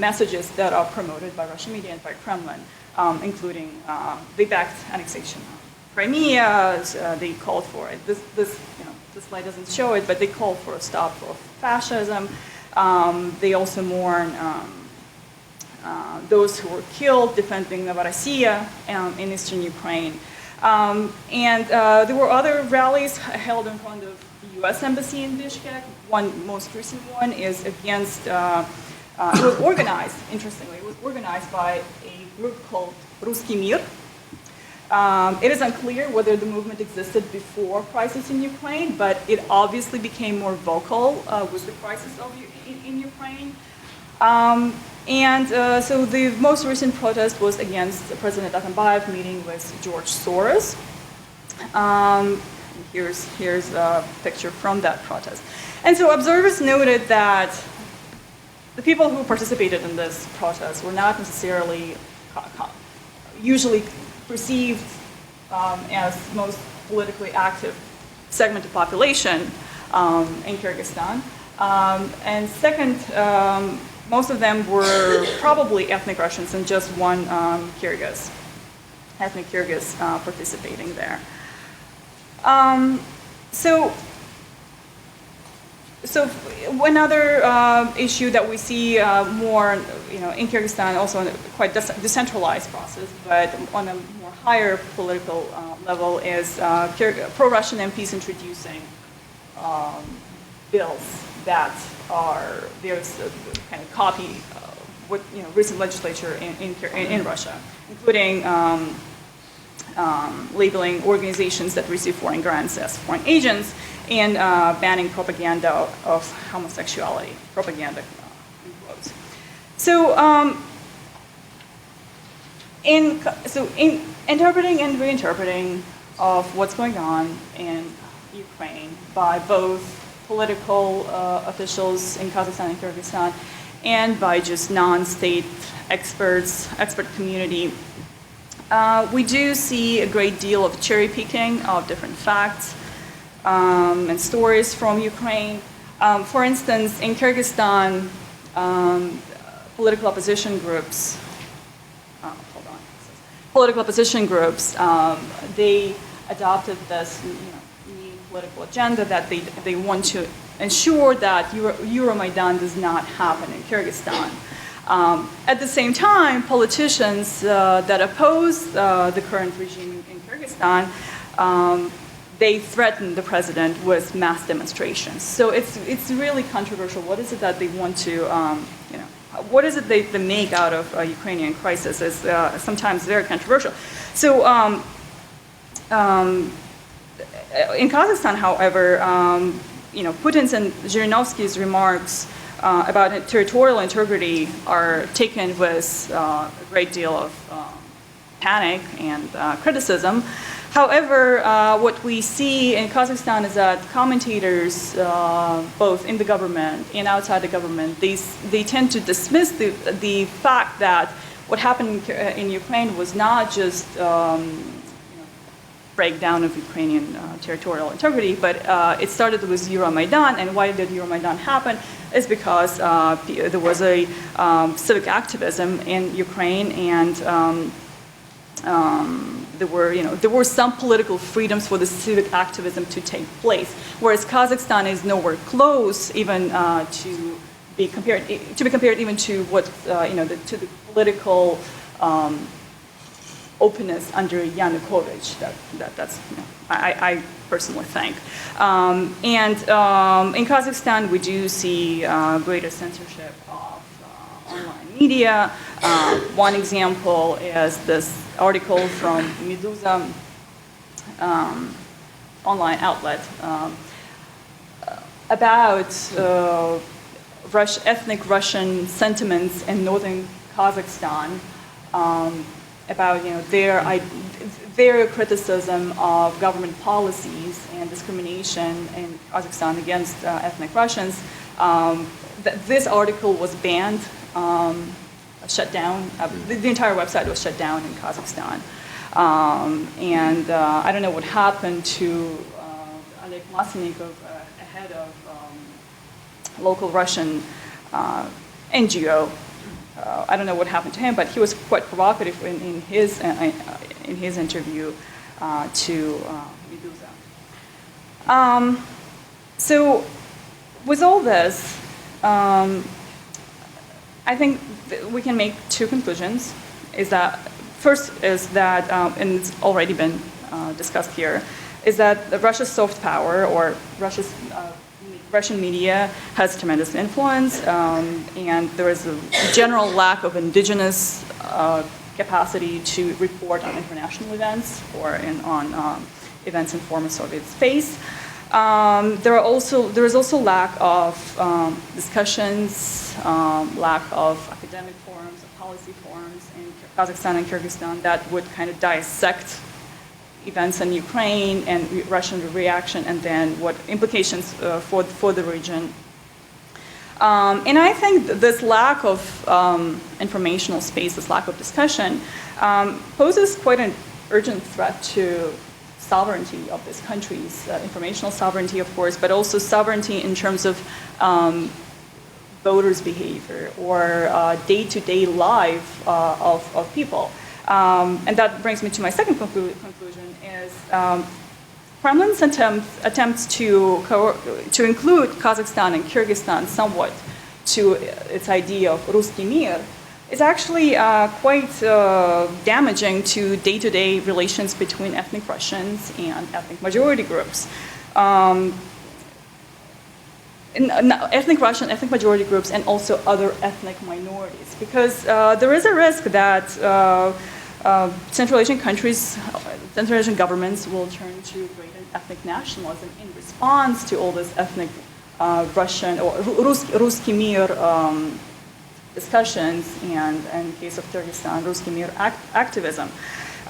messages that are promoted by Russian media and by Kremlin, including they backed annexation of Crimea. They called for it. This slide doesn't show it, but they called for a stop of fascism. They also mourn those who were killed defending Novorossiya in eastern Ukraine. And there were other rallies held in front of the U.S. Embassy in Bishkek. One most recent one is against, it was organized, interestingly, it was organized by a group called Ruski Mir. It is unclear whether the movement existed before crisis in Ukraine, but it obviously became more vocal with the crisis in Ukraine. So the most recent protest was against President Atambayev meeting with George Soros. Here's a picture from that protest. And so observers noted that the people who participated in this protest were not necessarily usually perceived as most politically active segment of population in Kyrgyzstan. And second, most of them were probably ethnic Russians and just one ethnic Kyrgyz participating there. So another issue that we see more, in Kyrgyzstan, also in a quite decentralized process, but on a more higher political level, is pro-Russian MPs introducing bills that are there's a kind of copy what recent legislature in Russia, including labeling organizations that receive foreign grants as foreign agents, and banning propaganda of homosexuality, propaganda in quotes. So, in interpreting and reinterpreting of what's going on in Ukraine by both political officials in Kazakhstan and Kyrgyzstan, and by just non-state expert community, we do see a great deal of cherry picking of different facts and stories from Ukraine. For instance, in Kyrgyzstan, political opposition groups, they adopted this new political agenda that they want to ensure that Euromaidan does not happen in Kyrgyzstan. At the same time, politicians that oppose the current regime in Kyrgyzstan, they threaten the president with mass demonstrations. So it's really controversial. What is it that they want to, what is it they make out of a Ukrainian crisis is sometimes very controversial. So in Kazakhstan, however, Putin's and Zhirinovsky's remarks about territorial integrity are taken with a great deal of panic and criticism. However, what we see in Kazakhstan is that commentators, both in the government and outside the government, they tend to dismiss the fact that what happened in Ukraine was not just breakdown of Ukrainian territorial integrity, but it started with Euromaidan. And why did Euromaidan happen? Is because there was a civic activism in Ukraine, and there were some political freedoms for the civic activism to take place. Whereas Kazakhstan is nowhere close, even to be compared even to what to the political openness under Yanukovych. That's I personally think. In Kazakhstan, we do see greater censorship of online media. One example is this article from Meduza online outlet about ethnic Russian sentiments in northern Kazakhstan, about their criticism of government policies and discrimination in Kazakhstan against ethnic Russians. This article was banned, shut down. The entire website was shut down in Kazakhstan. And I don't know what happened to Oleg Maslenikov, a head of local Russian NGO. I don't know what happened to him, but he was quite provocative in his interview to Meduza. So with all this, I think we can make two conclusions. First is that, and it's already been discussed here, is that Russia's soft power, or Russian media, has tremendous influence, and there is a general lack of indigenous capacity to report on international events or on events in former Soviet space. There is also lack of discussions, lack of academic forums, of policy forums in Kazakhstan and Kyrgyzstan that would kind of dissect events in Ukraine and Russian reaction, and then what implications for the region. And I think this lack of informational space, this lack of discussion, poses quite an urgent threat to sovereignty of these countries, informational sovereignty, of course, but also sovereignty in terms of voters' behavior or day-to-day life of people. And that brings me to my second conclusion, is Kremlin's attempts to include Kazakhstan and Kyrgyzstan somewhat to its idea of Ruski Mir is actually quite damaging to day-to-day relations between ethnic Russians and ethnic majority groups. Ethnic Russian, ethnic majority groups, and also other ethnic minorities, because there is a risk that Central Asian countries, Central Asian governments will turn to greater ethnic nationalism in response to all this ethnic Russian or Ruski Mir discussions, and in case of Kyrgyzstan, Ruski Mir activism.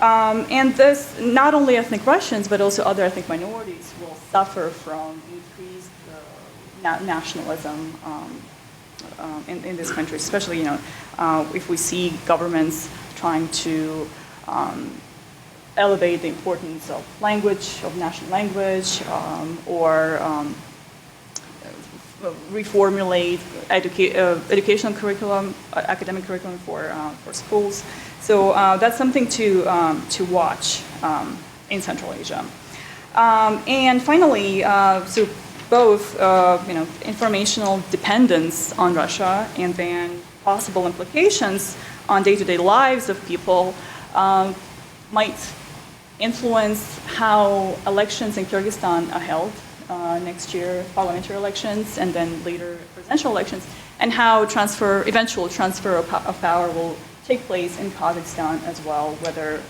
And this, not only ethnic Russians, but also other ethnic minorities will suffer from increased nationalism in this country, especially, if we see governments trying to elevate the importance of language, of national language, or reformulate educational curriculum, academic curriculum for schools. So that's something to watch in Central Asia. And finally, so both informational dependence on Russia and then possible implications on day-to-day lives of people might influence how elections in Kyrgyzstan are held next year, parliamentary elections, and then later presidential elections, and how eventual transfer of power will take place in Kazakhstan as well, whether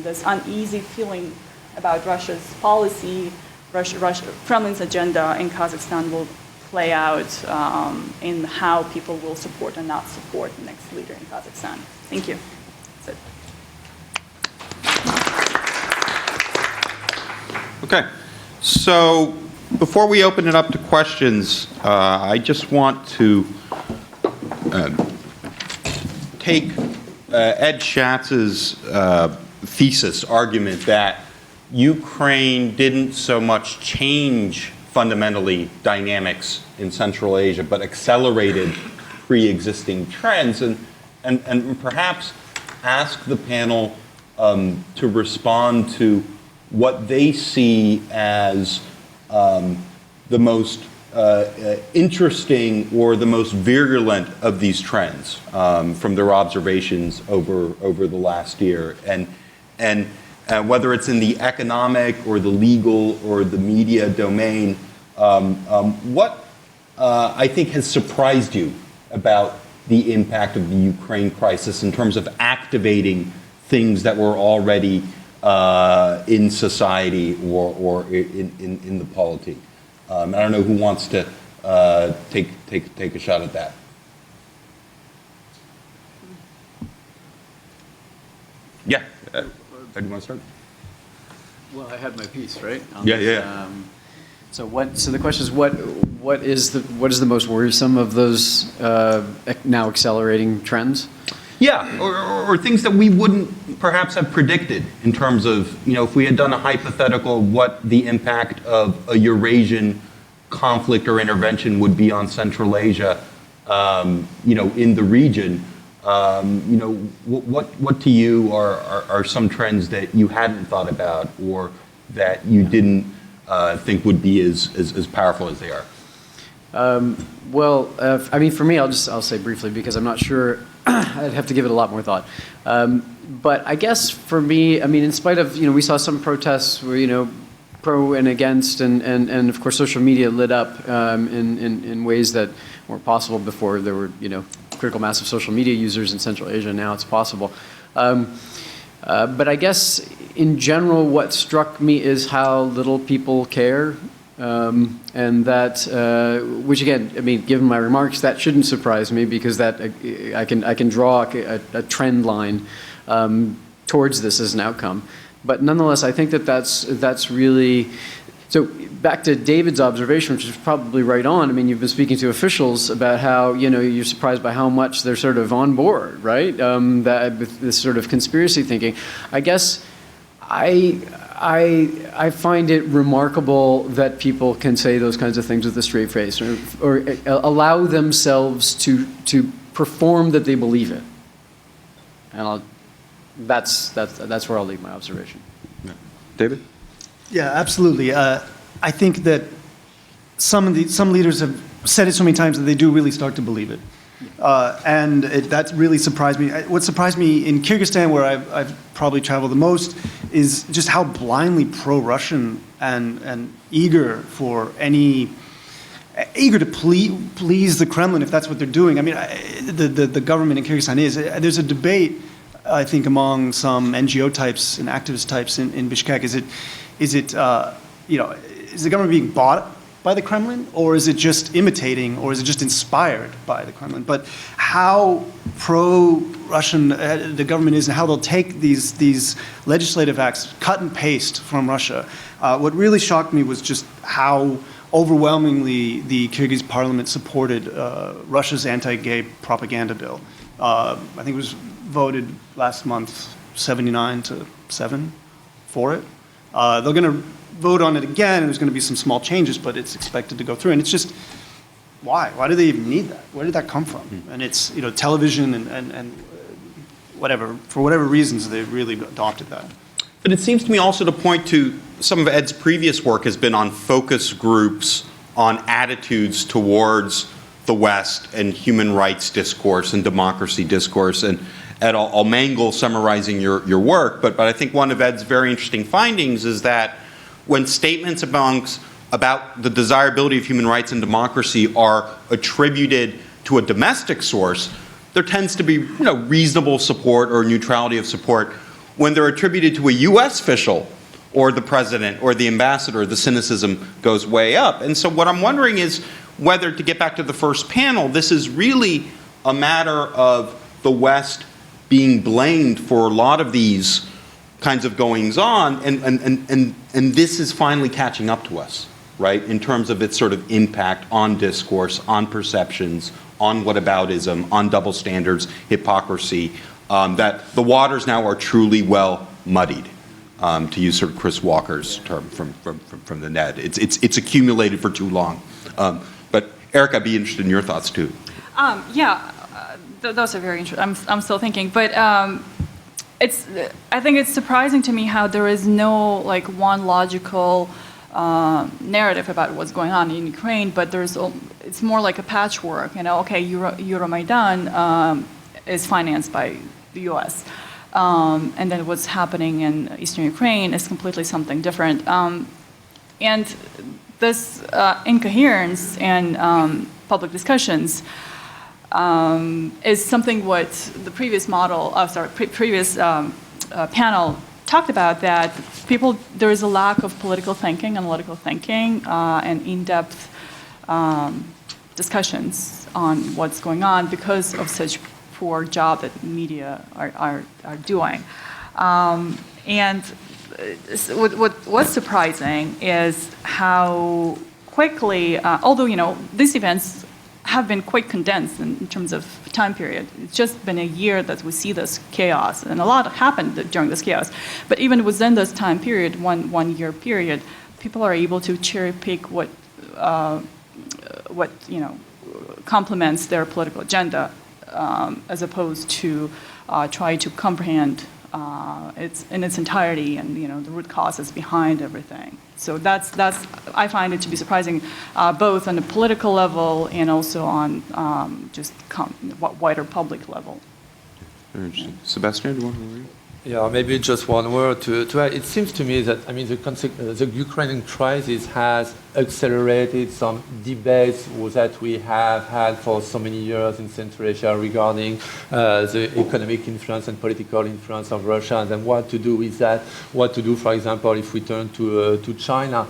this uneasy feeling about Russia's policy, Kremlin's agenda in Kazakhstan will play out in how people will support and not support the next leader in Kazakhstan. Thank you. That's it. Okay, so before we open it up to questions, I just want to take Ed Schatz's thesis, argument that Ukraine didn't so much change fundamentally dynamics in Central Asia, but accelerated pre-existing trends, and perhaps ask the panel to respond to what they see as the most interesting or the most virulent of these trends from their observations over the last year, and whether it's in the economic or the legal or the media domain, what I think has surprised you about the impact of the Ukraine crisis in terms of activating things that were already in society or in the polity. I don't know who wants to take a shot at that. Yeah. Do you want to start? Well, I had my piece, right? Yeah. So the question is, what is the most worrisome of those now accelerating trends? Yeah, or things that we wouldn't perhaps have predicted in terms of, if we had done a hypothetical, what the impact of a Eurasian conflict or intervention would be on Central Asia, in the region. What to you are some trends that you hadn't thought about or that you didn't think would be as powerful as they are? For me, I'll say briefly because I'm not sure. I'd have to give it a lot more thought. But I guess for me, in spite of, we saw some protests where, pro and against, and of course social media lit up in ways that weren't possible before. There were, critical mass of social media users in Central Asia. Now it's possible. But I guess in general, what struck me is how little people care. And that, which again, I mean, given my remarks, that shouldn't surprise me because that I can draw a trend line towards this as an outcome. But nonetheless, I think that that's really. So back to David's observation, which is probably right on. I mean, you've been speaking to officials about how you're surprised by how much they're sort of on board, right? That with this sort of conspiracy thinking. I guess I find it remarkable that people can say those kinds of things with a straight face, or allow themselves to perform that they believe it. And that's where I'll leave my observation. David? Yeah, absolutely. I think that some leaders have said it so many times that they do really start to believe it. And that really surprised me. What surprised me in Kyrgyzstan, where I've probably traveled the most, is just how blindly pro-Russian and eager to please the Kremlin, if that's what they're doing. I mean, the government in Kyrgyzstan is. There's a debate, I think, among some NGO types and activist types in Bishkek. Is the government being bought by the Kremlin, or is it just imitating, or is it just inspired by the Kremlin? But how pro-Russian the government is, and how they'll take these legislative acts, cut and paste from Russia. What really shocked me was just how overwhelmingly the Kyrgyz parliament supported Russia's anti-gay propaganda bill. I think it was voted last month 79-7 for it. They're going to vote on it again, and there's going to be some small changes, but it's expected to go through. And it's just, why? Why do they even need that? Where did that come from? And it's, television and whatever, for whatever reasons, they really adopted that. But it seems to me also to point to some of Ed's previous work has been on focus groups on attitudes towards the West and human rights discourse and democracy discourse. And Ed, I'll mangle summarizing your work, but I think one of Ed's very interesting findings is that when statements about the desirability of human rights and democracy are attributed to a domestic source, there tends to be reasonable support or neutrality of support. When they're attributed to a U.S. official or the president or the ambassador, the cynicism goes way up. And so what I'm wondering is whether, to get back to the first panel, this is really a matter of the West being blamed for a lot of these kinds of goings on, and this is finally catching up to us, right, in terms of its sort of impact on discourse, on perceptions, on whataboutism, on double standards, hypocrisy, that the waters now are truly well muddied, to use sort of Chris Walker's term from the NED. It's accumulated for too long. But Eric, I'd be interested in your thoughts too. Those are very interesting. I'm still thinking, but I think it's surprising to me how there is no one logical narrative about what's going on in Ukraine, but it's more like a patchwork. Okay, Euromaidan is financed by the U.S. And then what's happening in eastern Ukraine is completely something different. And this incoherence and public discussions is something what the previous panel talked about, that there is a lack of political thinking, analytical thinking, and in-depth discussions on what's going on because of such poor job that media are doing. And what's surprising is how quickly, although these events have been quite condensed in terms of time period. It's just been a year that we see this chaos, and a lot happened during this chaos. But even within this time period, one year period, people are able to cherry pick what complements their political agenda, as opposed to try to comprehend it in its entirety and the root causes behind everything. So that's I find it to be surprising, both on the political level and also on just wider public level. Very interesting. Sebastian, do you want to read? Yeah, maybe just one word to add. It seems to me that, I mean, the Ukrainian crisis has accelerated some debates that we have had for so many years in Central Asia regarding the economic influence and political influence of Russia, and then what to do with that, what to do, for example, if we turn to China.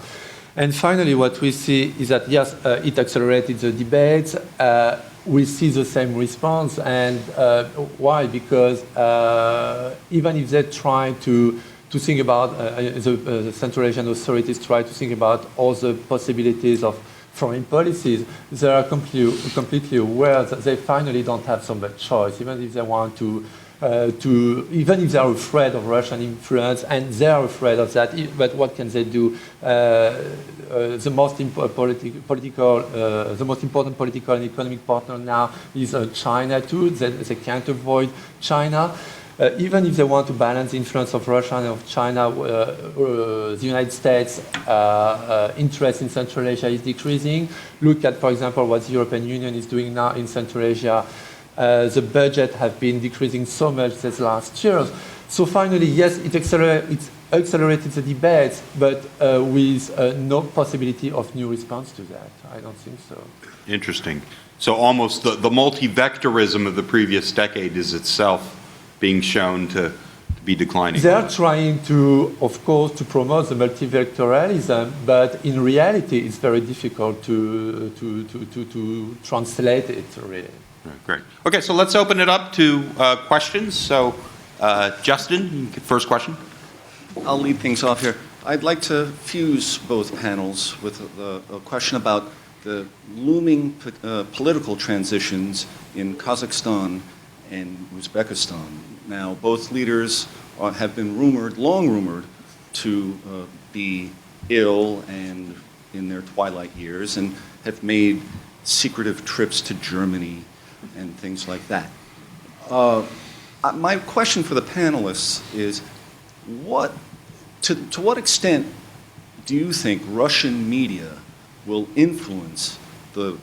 And finally, what we see is that, yes, it accelerated the debates. We see the same response. And why? Because even if they try to think about, the Central Asian authorities try to think about all the possibilities of foreign policies, they are completely aware that they finally don't have so much choice, even if they want to even if they are afraid of Russian influence, and they are afraid of that, but what can they do? The most important political and economic partner now is China too. They can't avoid China. Even if they want to balance the influence of Russia and of China, the United States' interest in Central Asia is decreasing. Look at, for example, what the European Union is doing now in Central Asia. The budget has been decreasing so much these last years. So finally, yes, it accelerated the debates, but with no possibility of new response to that. I don't think so. Interesting. So almost the multi-vectorism of the previous decade is itself being shown to be declining. They are trying to, of course, to promote the multivectorialism, but in reality, it's very difficult to translate it, really. Right, great. Okay, so let's open it up to questions. So, Justin, first question. I'll lead things off here. I'd like to fuse both panels with a question about the looming political transitions in Kazakhstan and Uzbekistan. Now, both leaders have been long rumored, to be ill and in their twilight years, and have made secretive trips to Germany and things like that. My question for the panelists is, to what extent do you think Russian media will influence the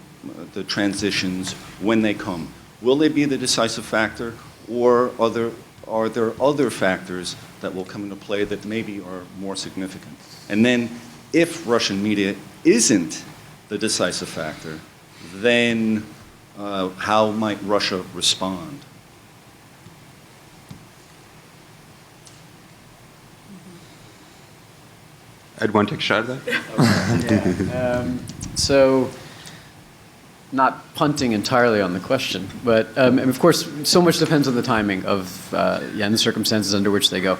transitions when they come? Will they be the decisive factor, or are there other factors that will come into play that maybe are more significant? And then, if Russian media isn't the decisive factor, then how might Russia respond? Ed, want to take a shot at that? So, not punting entirely on the question, but and of course, so much depends on the timing of and the circumstances under which they go.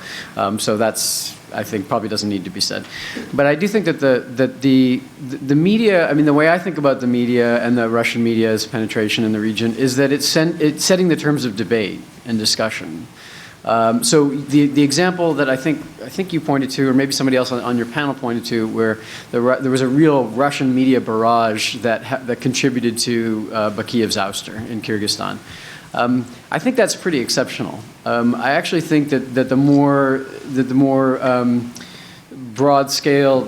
So that's, I think, probably doesn't need to be said. But I do think that the media, I mean, the way I think about the media and the Russian media's penetration in the region is that it's setting the terms of debate and discussion. So the example that I think you pointed to, or maybe somebody else on your panel pointed to, where there was a real Russian media barrage that contributed to Bakiyev's ouster in Kyrgyzstan. I think that's pretty exceptional. I actually think that the more broad scale,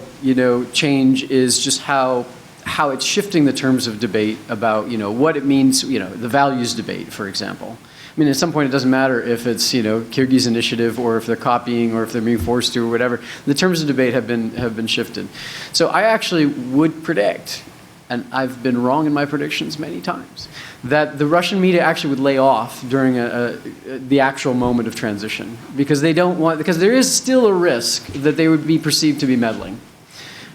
change is just how it's shifting the terms of debate about, what it means, the values debate, for example. I mean, at some point, it doesn't matter if it's, Kyrgyz initiative, or if they're copying, or if they're being forced to, or whatever. The terms of debate have been shifted. So I actually would predict, and I've been wrong in my predictions many times, that the Russian media actually would lay off during the actual moment of transition, because because there is still a risk that they would be perceived to be meddling.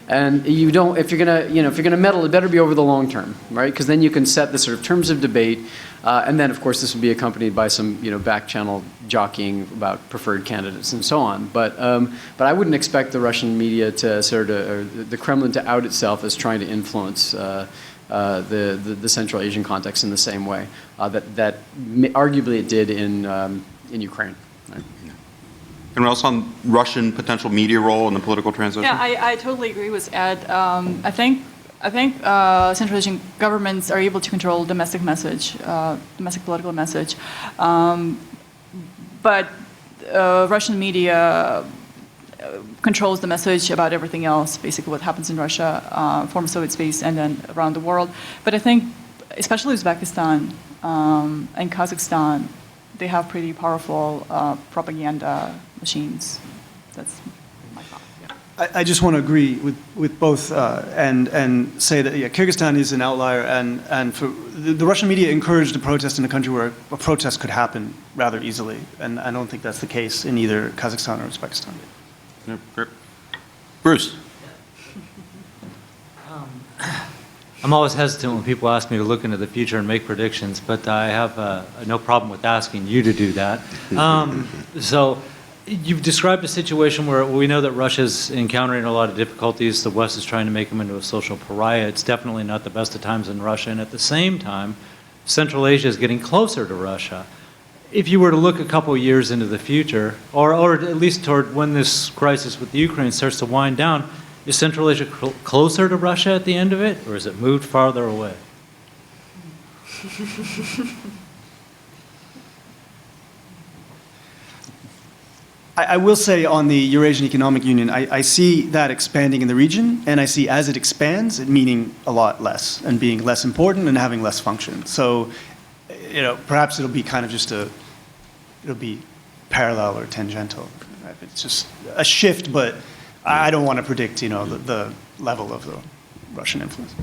And if you're gonna meddle, it better be over the long term, right? Because then you can set the sort of terms of debate, and then of course this would be accompanied by some back channel jockeying about preferred candidates and so on. But I wouldn't expect the Russian media to or the Kremlin to out itself as trying to influence the Central Asian context in the same way that arguably it did in Ukraine. Right? Anyone else on Russian potential media role in the political transition? Yeah, I totally agree with Ed. I think Central Asian governments are able to control domestic political message, but Russian media controls the message about everything else, basically what happens in Russia, former Soviet space, and then around the world. But I think, especially Uzbekistan and Kazakhstan, they have pretty powerful propaganda machines. That's my thought. Yeah. I just want to agree with both and say that Kyrgyzstan is an outlier, and for the Russian media encouraged a protest in a country where a protest could happen rather easily, and I don't think that's the case in either Kazakhstan or Uzbekistan. Yeah, great. Bruce. I'm always hesitant when people ask me to look into the future and make predictions, but I have no problem with asking you to do that. So you've described a situation where we know that Russia's encountering a lot of difficulties. The West is trying to make them into a social pariah. It's definitely not the best of times in Russia. And at the same time, Central Asia is getting closer to Russia. If you were to look a couple of years into the future, or at least toward when this crisis with the Ukraine starts to wind down, is Central Asia closer to Russia at the end of it, or is it moved farther away? I will say on the Eurasian Economic Union, I see that expanding in the region, and I see as it expands, it meaning a lot less, and being less important and having less function. So, perhaps it'll be kind of just it'll be parallel or tangential. It's just a shift, but I don't want to predict, the level of the Russian influence.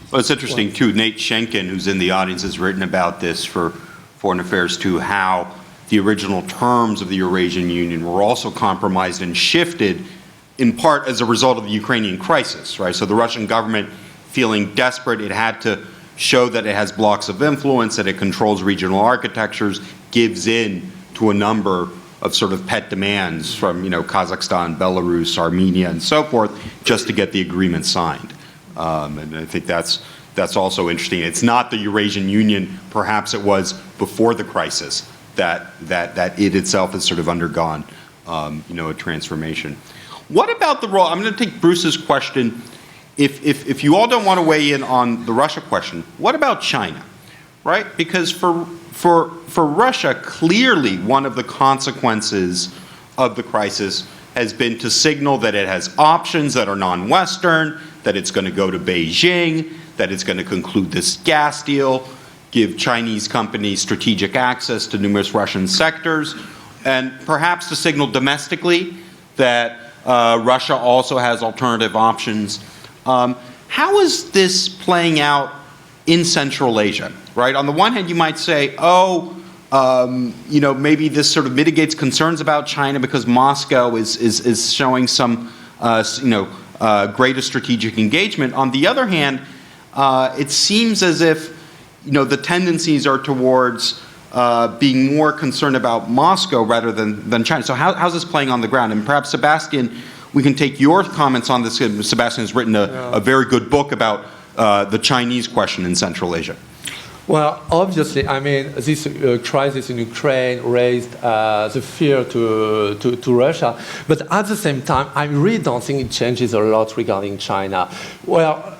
Well, it's interesting, too. Nate Schenken, who's in the audience, has written about this for Foreign Affairs, too, how the original terms of the Eurasian Union were also compromised and shifted in part as a result of the Ukrainian crisis, right? So the Russian government, feeling desperate, it had to show that it has blocks of influence, that it controls regional architectures, gives in to a number of sort of pet demands from, Kazakhstan, Belarus, Armenia, and so forth, just to get the agreement signed. And I think that's also interesting. It's not the Eurasian Union, perhaps it was before the crisis, that it itself has sort of undergone, a transformation. What about the role? I'm going to take Bruce's question. If you all don't want to weigh in on the Russia question, what about China, right? Because for Russia, clearly one of the consequences of the crisis has been to signal that it has options that are non-Western, that it's going to go to Beijing, that it's going to conclude this gas deal, give Chinese companies strategic access to numerous Russian sectors, and perhaps to signal domestically that Russia also has alternative options. How is this playing out in Central Asia, right? On the one hand, you might say, maybe this sort of mitigates concerns about China because Moscow is showing some, greater strategic engagement. On the other hand, it seems as if, the tendencies are towards being more concerned about Moscow rather than China. So how's this playing on the ground? And perhaps, Sebastian, we can take your comments on this. Sebastian has written a very good book about the Chinese question in Central Asia. Well, obviously, this crisis in Ukraine raised the fear to Russia. But at the same time, I really don't think it changes a lot regarding China. Well,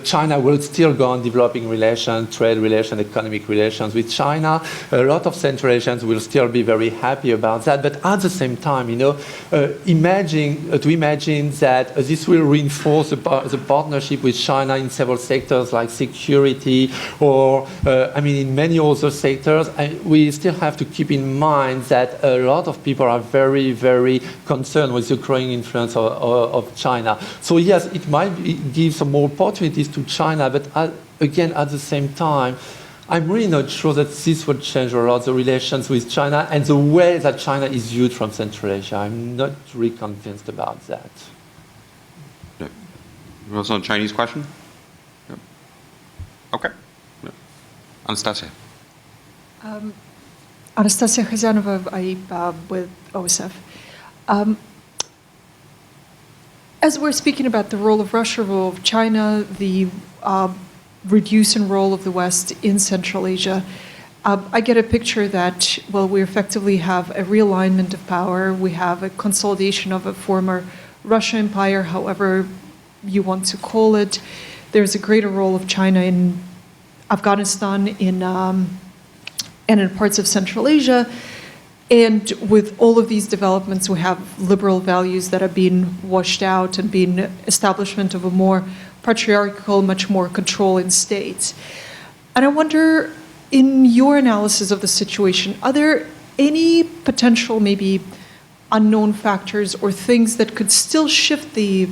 China will still go on developing relations, trade relations, economic relations with China. A lot of Central Asians will still be very happy about that. But at the same time, imagine that this will reinforce the partnership with China in several sectors like security or, in many other sectors. We still have to keep in mind that a lot of people are very, very concerned with the growing influence of China. So yes, it might give some more opportunities to China, but again, at the same time, I'm really not sure that this will change a lot the relations with China and the way that China is viewed from Central Asia. I'm not really convinced about that. Yeah. Also a Chinese question? Yeah. Okay. Yeah. Anastasia. Anastasia Khazanova, with OSF. As we're speaking about the role of Russia, role of China, the reducing role of the West in Central Asia, I get a picture that, we effectively have a realignment of power. We have a consolidation of a former Russian empire, however you want to call it. There's a greater role of China in Afghanistan, and in parts of Central Asia. And with all of these developments, we have liberal values that are being washed out and being establishment of a more patriarchal, much more controlling state. And I wonder, in your analysis of the situation, are there any potential, maybe unknown factors or things that could still shift the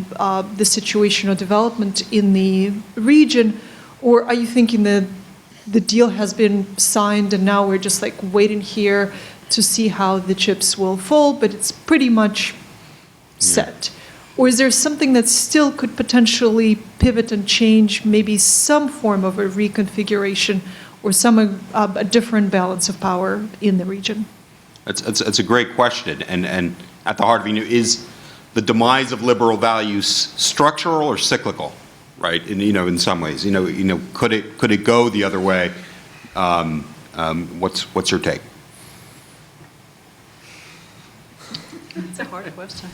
situation or development in the region? Or are you thinking that the deal has been signed and now we're just like waiting here to see how the chips will fall, but it's pretty much set? Or is there something that still could potentially pivot and change, maybe some form of a reconfiguration or some a different balance of power in the region? It's a great question, and at the heart of it, is the demise of liberal values structural or cyclical, right? And in some ways, could it go the other way? What's your take? It's a hard question.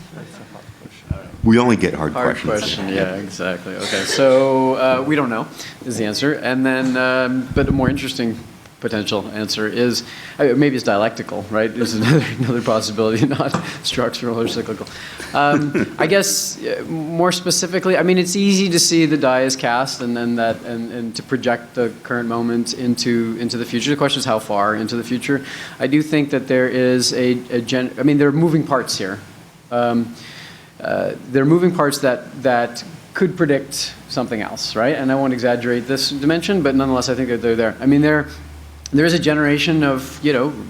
We only get hard Hard questions. question, yeah, exactly. Okay, so we don't know is the answer. And then, but a more interesting potential answer is, maybe it's dialectical, right? There's another possibility, not structural or cyclical. I guess more specifically, I mean, it's easy to see the die is cast and then and to project the current moment into the future. The question is how far into the future. I do think that there is I mean, there are moving parts here. There are moving parts that could predict something else, right? And I won't exaggerate this dimension, but nonetheless, I think that they're there. I mean, there's a generation of,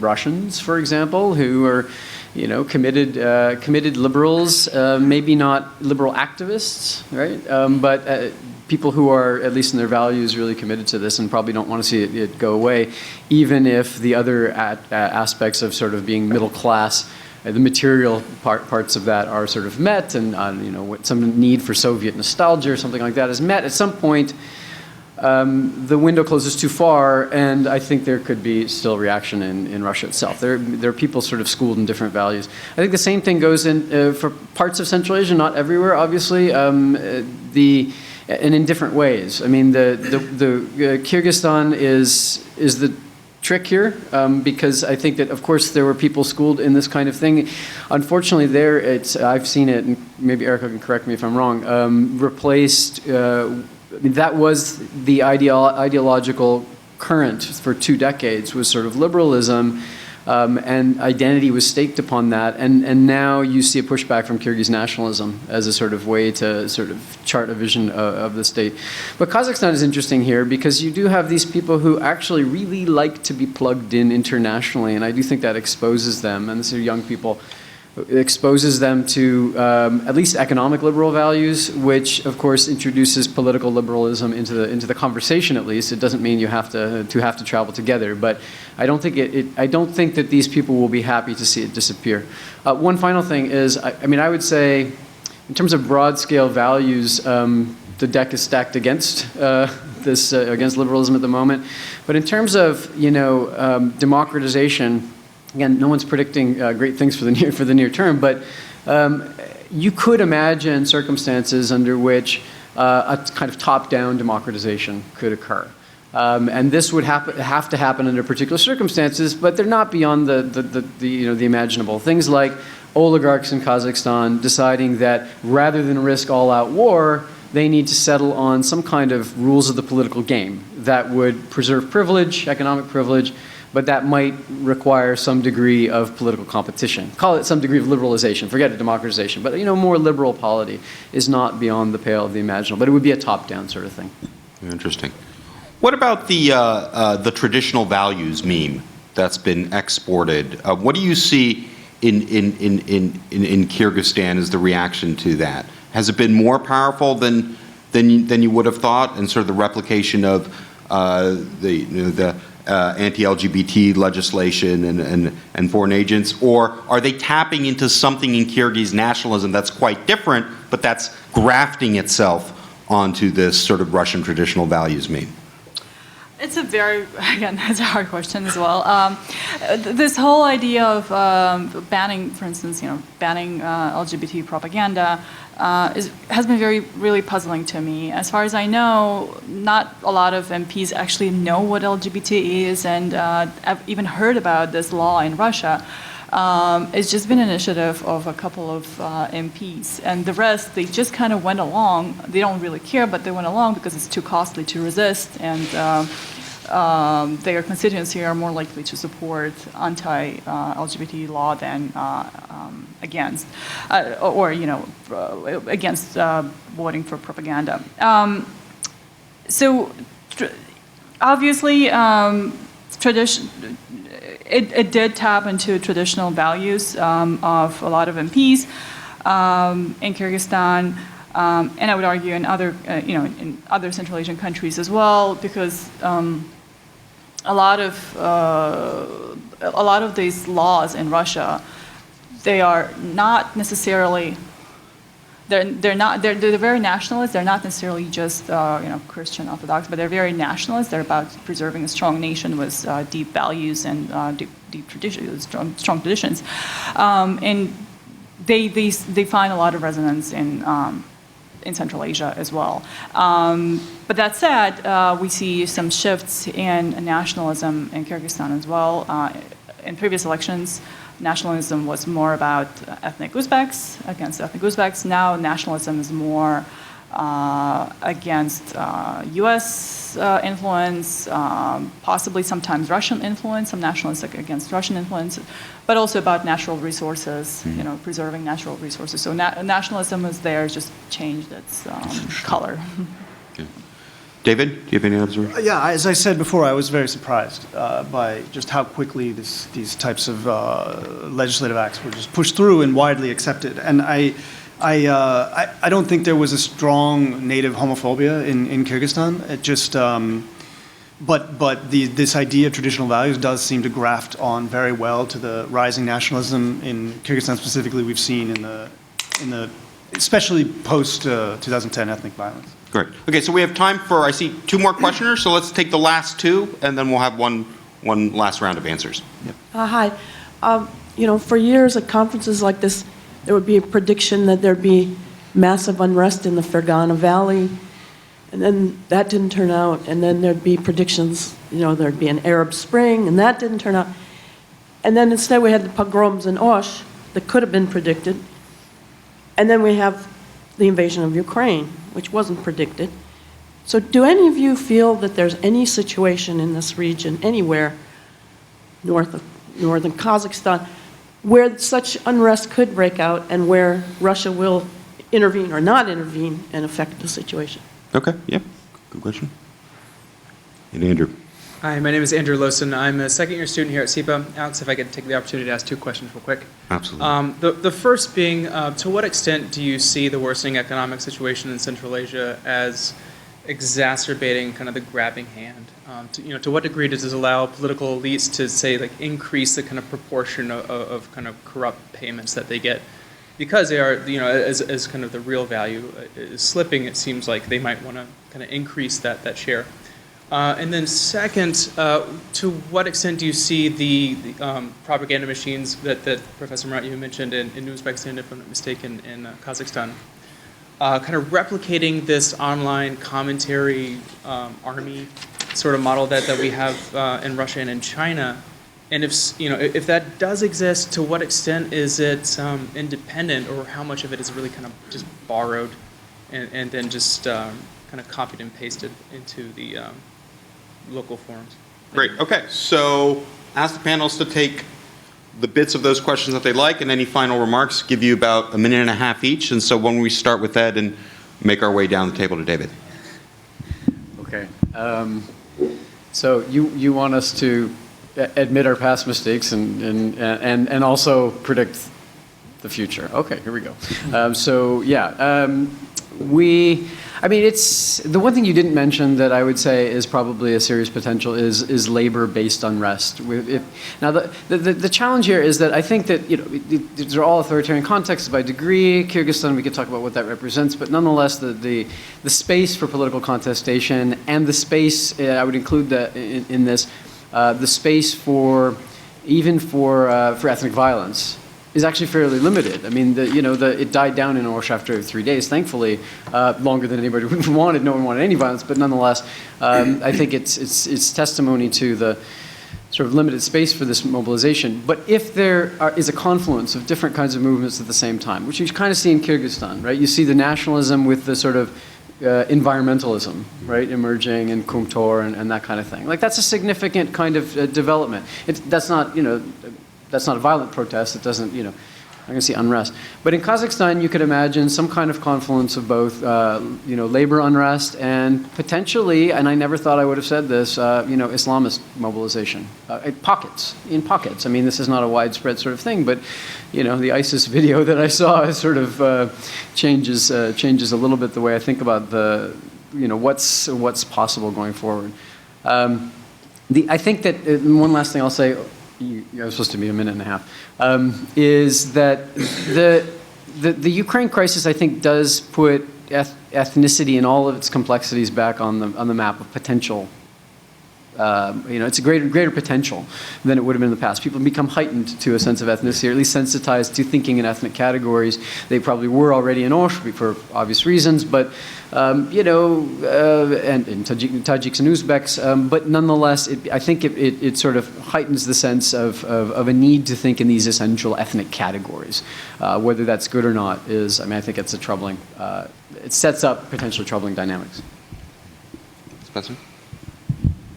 Russians, for example, who are, committed liberals, maybe not liberal activists, right? But people who are, at least in their values, really committed to this and probably don't want to see it go away, even if the other aspects of sort of being middle class, the material parts of that are sort of met, and some need for Soviet nostalgia or something like that is met. At some point, the window closes too far, and I think there could be still reaction in Russia itself. There are people sort of schooled in different values. I think the same thing goes in for parts of Central Asia, not everywhere, obviously, and in different ways. I mean, the Kyrgyzstan is the trick here, because I think that, of course, there were people schooled in this kind of thing. Unfortunately, I've seen it, and maybe Erica can correct me if I'm wrong, replaced. That was the ideological current for 2 decades, was sort of liberalism, and identity was staked upon that. And now you see a pushback from Kyrgyz nationalism as a sort of way to sort of chart a vision of the state. But Kazakhstan is interesting here because you do have these people who actually really like to be plugged in internationally, and I do think that exposes them, and these are young people, exposes them to at least economic liberal values, which of course introduces political liberalism into the conversation. At least it doesn't mean you have to travel together, but I don't think I don't think that these people will be happy to see it disappear. One final thing is, I would say, in terms of broad scale values, the deck is stacked against against liberalism at the moment. But in terms of democratization. Again, no one's predicting great things for the near term, but you could imagine circumstances under which a kind of top-down democratization could occur. And this would have to happen under particular circumstances, but they're not beyond the imaginable. Things like oligarchs in Kazakhstan deciding that rather than risk all-out war, they need to settle on some kind of rules of the political game that would preserve privilege, economic privilege, but that might require some degree of political competition. Call it some degree of liberalization, forget it, democratization. But more liberal polity is not beyond the pale of the imaginable, but it would be a top-down sort of thing. Interesting. What about the traditional values meme that's been exported? What do you see in Kyrgyzstan as the reaction to that? Has it been more powerful than you would have thought, and sort of the replication of the anti-LGBT legislation and foreign agents, or are they tapping into something in Kyrgyz nationalism that's quite different, but that's grafting itself onto this sort of Russian traditional values meme? It's it's a hard question as well. This whole idea of banning, for instance, banning LGBT propaganda has been really puzzling to me. As far as I know, not a lot of MPs actually know what LGBT is, and I've even heard about this law in Russia. It's just been an initiative of a couple of MPs, and the rest, they just kind of went along. They don't really care, but they went along because it's too costly to resist, and their constituents here are more likely to support anti-LGBT law than against, or against voting for propaganda. So obviously, tradition. It did tap into traditional values of a lot of MPs in Kyrgyzstan, and I would argue in other, in other Central Asian countries as well, because a lot of these laws in Russia, they are not necessarily. They're very nationalist. They're not necessarily just Christian Orthodox, but they're very nationalist. They're about preserving a strong nation with deep values and deep traditions, strong traditions, and they find a lot of resonance in Central Asia as well. But that said, we see some shifts in nationalism in Kyrgyzstan as well. In previous elections, nationalism was more about ethnic Uzbeks, against ethnic Uzbeks. Now nationalism is more against US influence, possibly sometimes Russian influence, some nationalists against Russian influence, but also about natural resources, preserving natural resources. So nationalism is there, just changed its color. David, do you have any observations? Yeah, as I said before, I was very surprised by just how quickly these types of legislative acts were just pushed through and widely accepted. And I don't think there was a strong native homophobia in Kyrgyzstan. It just, but this idea of traditional values does seem to graft on very well to the rising nationalism in Kyrgyzstan specifically. We've seen in the especially post 2010 ethnic violence. Great. Okay, so we have time for, I see 2 more questioners, so let's take the last 2, and then we'll have one last round of answers. Yep. Hi. For years at conferences like this, there would be a prediction that there'd be massive unrest in the Fergana Valley, and then that didn't turn out, and then there'd be predictions, there'd be an Arab Spring, and that didn't turn out. And then instead we had the pogroms in Osh that could have been predicted, and then we have the invasion of Ukraine, which wasn't predicted. So do any of you feel that there's any situation in this region, anywhere north of northern Kazakhstan, where such unrest could break out and where Russia will intervene or not intervene and affect the situation? Okay, yeah, good question. And Andrew. Hi, my name is Andrew Lawson. I'm a second-year student here at SIPA. Alex, if I could take the opportunity to ask 2 questions real quick. Absolutely. The first being, to what extent do you see the worsening economic situation in Central Asia as exacerbating kind of the grabbing hand? To what degree does this allow political elites to, say, like increase the kind of proportion of kind of corrupt payments that they get? Because they are, as kind of the real value is slipping, it seems like they might want to kind of increase that share. And then second, to what extent do you see the propaganda machines that Professor Murat, you mentioned in Uzbekistan, if I'm not mistaken, in Kazakhstan, kind of replicating this online commentary army sort of model that we have in Russia and in China? And if that does exist, to what extent is it independent, or how much of it is really kind of just borrowed and then just kind of copied and pasted into the local forums? Great, okay, so ask the panelists to take the bits of those questions that they like, and any final remarks, give you about 1.5 minutes each. And so when we start with Ed and make our way down the table to David. Okay. So you want us to admit our past mistakes and also predict the future. Okay, here we go. It's the one thing you didn't mention that I would say is probably a serious potential is labor-based unrest. Now the challenge here is that I think that these are all authoritarian contexts by degree. Kyrgyzstan, we could talk about what that represents, but nonetheless the space for political contestation and the space I would include that in this the space for ethnic violence is actually fairly limited. I mean, it died down in Osh after 3 days, thankfully, longer than anybody wanted. No one wanted any violence, but nonetheless, I think it's testimony to the sort of limited space for this mobilization. But if there is a confluence of different kinds of movements at the same time, which you kind of see in Kyrgyzstan, right? You see the nationalism with the sort of environmentalism, right, emerging in Kumtor and that kind of thing. Like that's a significant kind of development. That's not, you know, that's not a violent protest. It doesn't, you know, I'm going to see unrest. But in Kazakhstan, you could imagine some kind of confluence of both, you know, labor unrest and potentially, and I never thought I would have said this, you know, Islamist mobilization. In pockets. I mean, this is not a widespread sort of thing, but, you know, the ISIS video that I saw sort of changes a little bit the way I think about the, you know, what's possible going forward. I think that one last thing I'll say. You're supposed to be a minute and a half, is that the Ukraine crisis, I think, does put ethnicity in all of its complexities back on the map of potential. You know, it's a greater potential than it would have been in the past. People become heightened to a sense of ethnicity, or at least sensitized to thinking in ethnic categories. They probably were already in Osh for obvious reasons, but you know, and Tajiks and Uzbeks. But nonetheless, I think it sort of heightens the sense of a need to think in these essential ethnic categories. Whether that's good or not is, I mean, I think it's a troubling. It sets up potentially troubling dynamics. Spencer?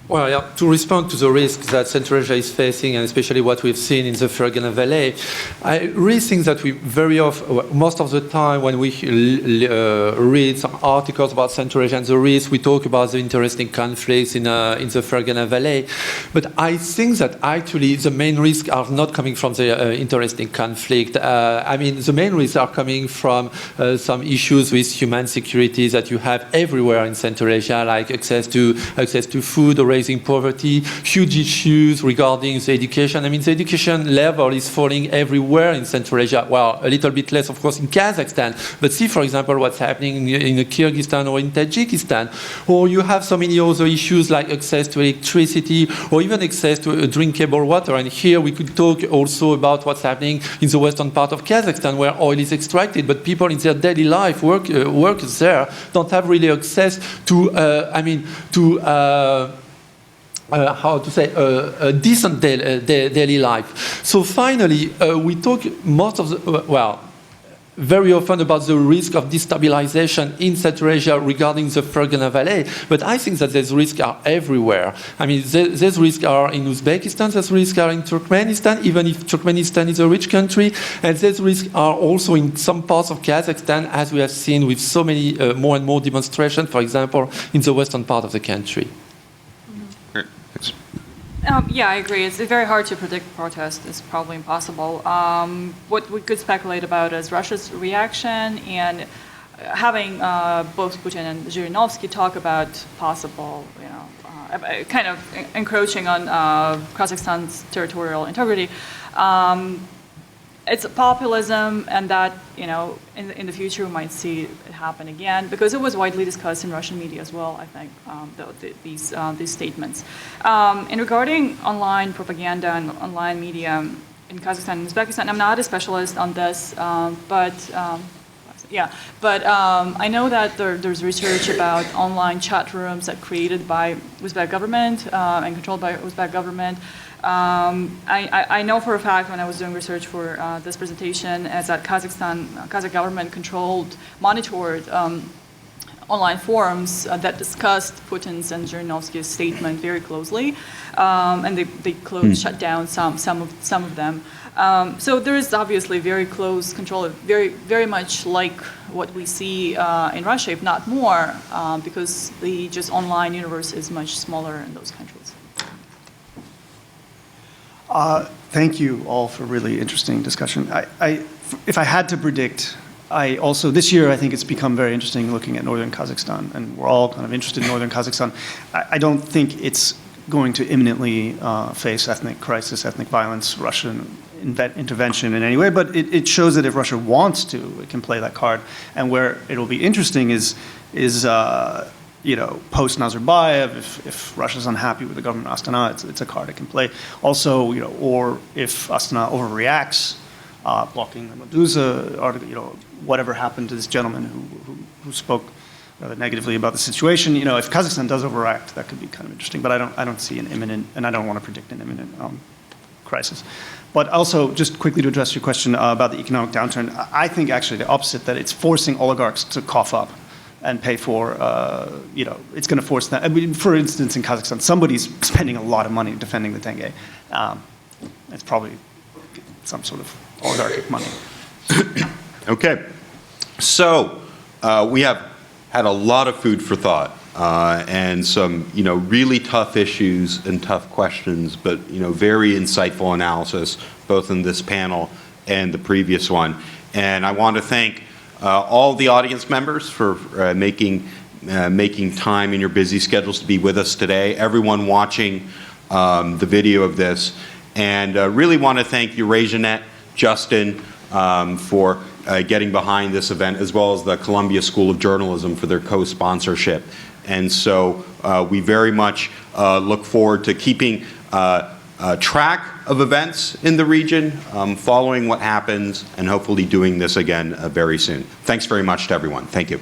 Well, yeah, to respond to the risks that Central Asia is facing, and especially what we've seen in the Fergana Valley, I really think that we very often, most of the time when we read some articles about Central Asia and the risks, we talk about the interesting conflicts in the Fergana Valley. But I think that actually the main risks are not coming from the interesting conflict. I mean, the main risks are coming from some issues with human security that you have everywhere in Central Asia, like access to food, or raising poverty, huge issues regarding the education. I mean, the education level is falling everywhere in Central Asia. Well, a little bit less, of course, in Kazakhstan. But see, for example, what's happening in Kyrgyzstan or in Tajikistan. Or you have so many other issues like access to electricity or even access to drinkable water. And here we could talk also about what's happening in the western part of Kazakhstan where oil is extracted. But people in their daily life, workers there, don't have really access to, a decent daily life. So finally, we talk very often about the risk of destabilization in Central Asia regarding the Fergana Valley, but I think that these risks are everywhere. I mean, these risks are in Uzbekistan, these risks are in Turkmenistan, even if Turkmenistan is a rich country, and these risks are also in some parts of Kazakhstan, as we have seen with so many more and more demonstrations, for example, in the western part of the country. Yeah, I agree. It's very hard to predict protests. It's probably impossible. What we could speculate about is Russia's reaction and having both Putin and Zhirinovsky talk about possible, you know, kind of encroaching on Kazakhstan's territorial integrity. It's populism, and that, you know, in the future we might see it happen again, because it was widely discussed in Russian media as well, I think, these statements. And regarding online propaganda and online media in Kazakhstan and Uzbekistan, I'm not a specialist on this, but I know that there's research about online chat rooms that created by Uzbek government and controlled by Uzbek government. I know for a fact when I was doing research for this presentation is that Kazakh government monitored online forums that discussed Putin's and Zhirinovsky's statement very closely, and they shut down some of them. So there is obviously very close control, very much like what we see in Russia, if not more, because the just online universe is much smaller in those countries. Thank you all for really interesting discussion. If I had to predict, this year I think it's become very interesting looking at northern Kazakhstan, and we're all kind of interested in northern Kazakhstan. I don't think it's going to imminently face ethnic crisis, ethnic violence, Russian intervention in any way, but it shows that if Russia wants to, it can play that card. And where it'll be interesting is you know, post Nazarbayev, if Russia's unhappy with the government of Astana, it's a card it can play. Also, you know, or if Astana overreacts, blocking the Meduza article, you know, whatever happened to this gentleman who spoke rather negatively about the situation. You know, if Kazakhstan does overreact, that could be kind of interesting. But I don't see an imminent, and I don't want to predict an imminent crisis. But also, just quickly to address your question about the economic downturn, I think actually the opposite, that it's forcing oligarchs to cough up. and pay for, it's going to force them. I mean, for instance, in Kazakhstan, somebody's spending a lot of money defending the tenge. It's probably some sort of oligarchic money. Okay. So we have had a lot of food for thought and some, really tough issues and tough questions, but, very insightful analysis, both in this panel and the previous one. And I want to thank all the audience members for making time in your busy schedules to be with us today, everyone watching the video of this, and really want to thank EurasiaNet, Justin, for getting behind this event, as well as the Columbia School of Journalism for their co-sponsorship. And so we very much look forward to keeping track of events in the region, following what happens, and hopefully doing this again very soon. Thanks very much to everyone. Thank you.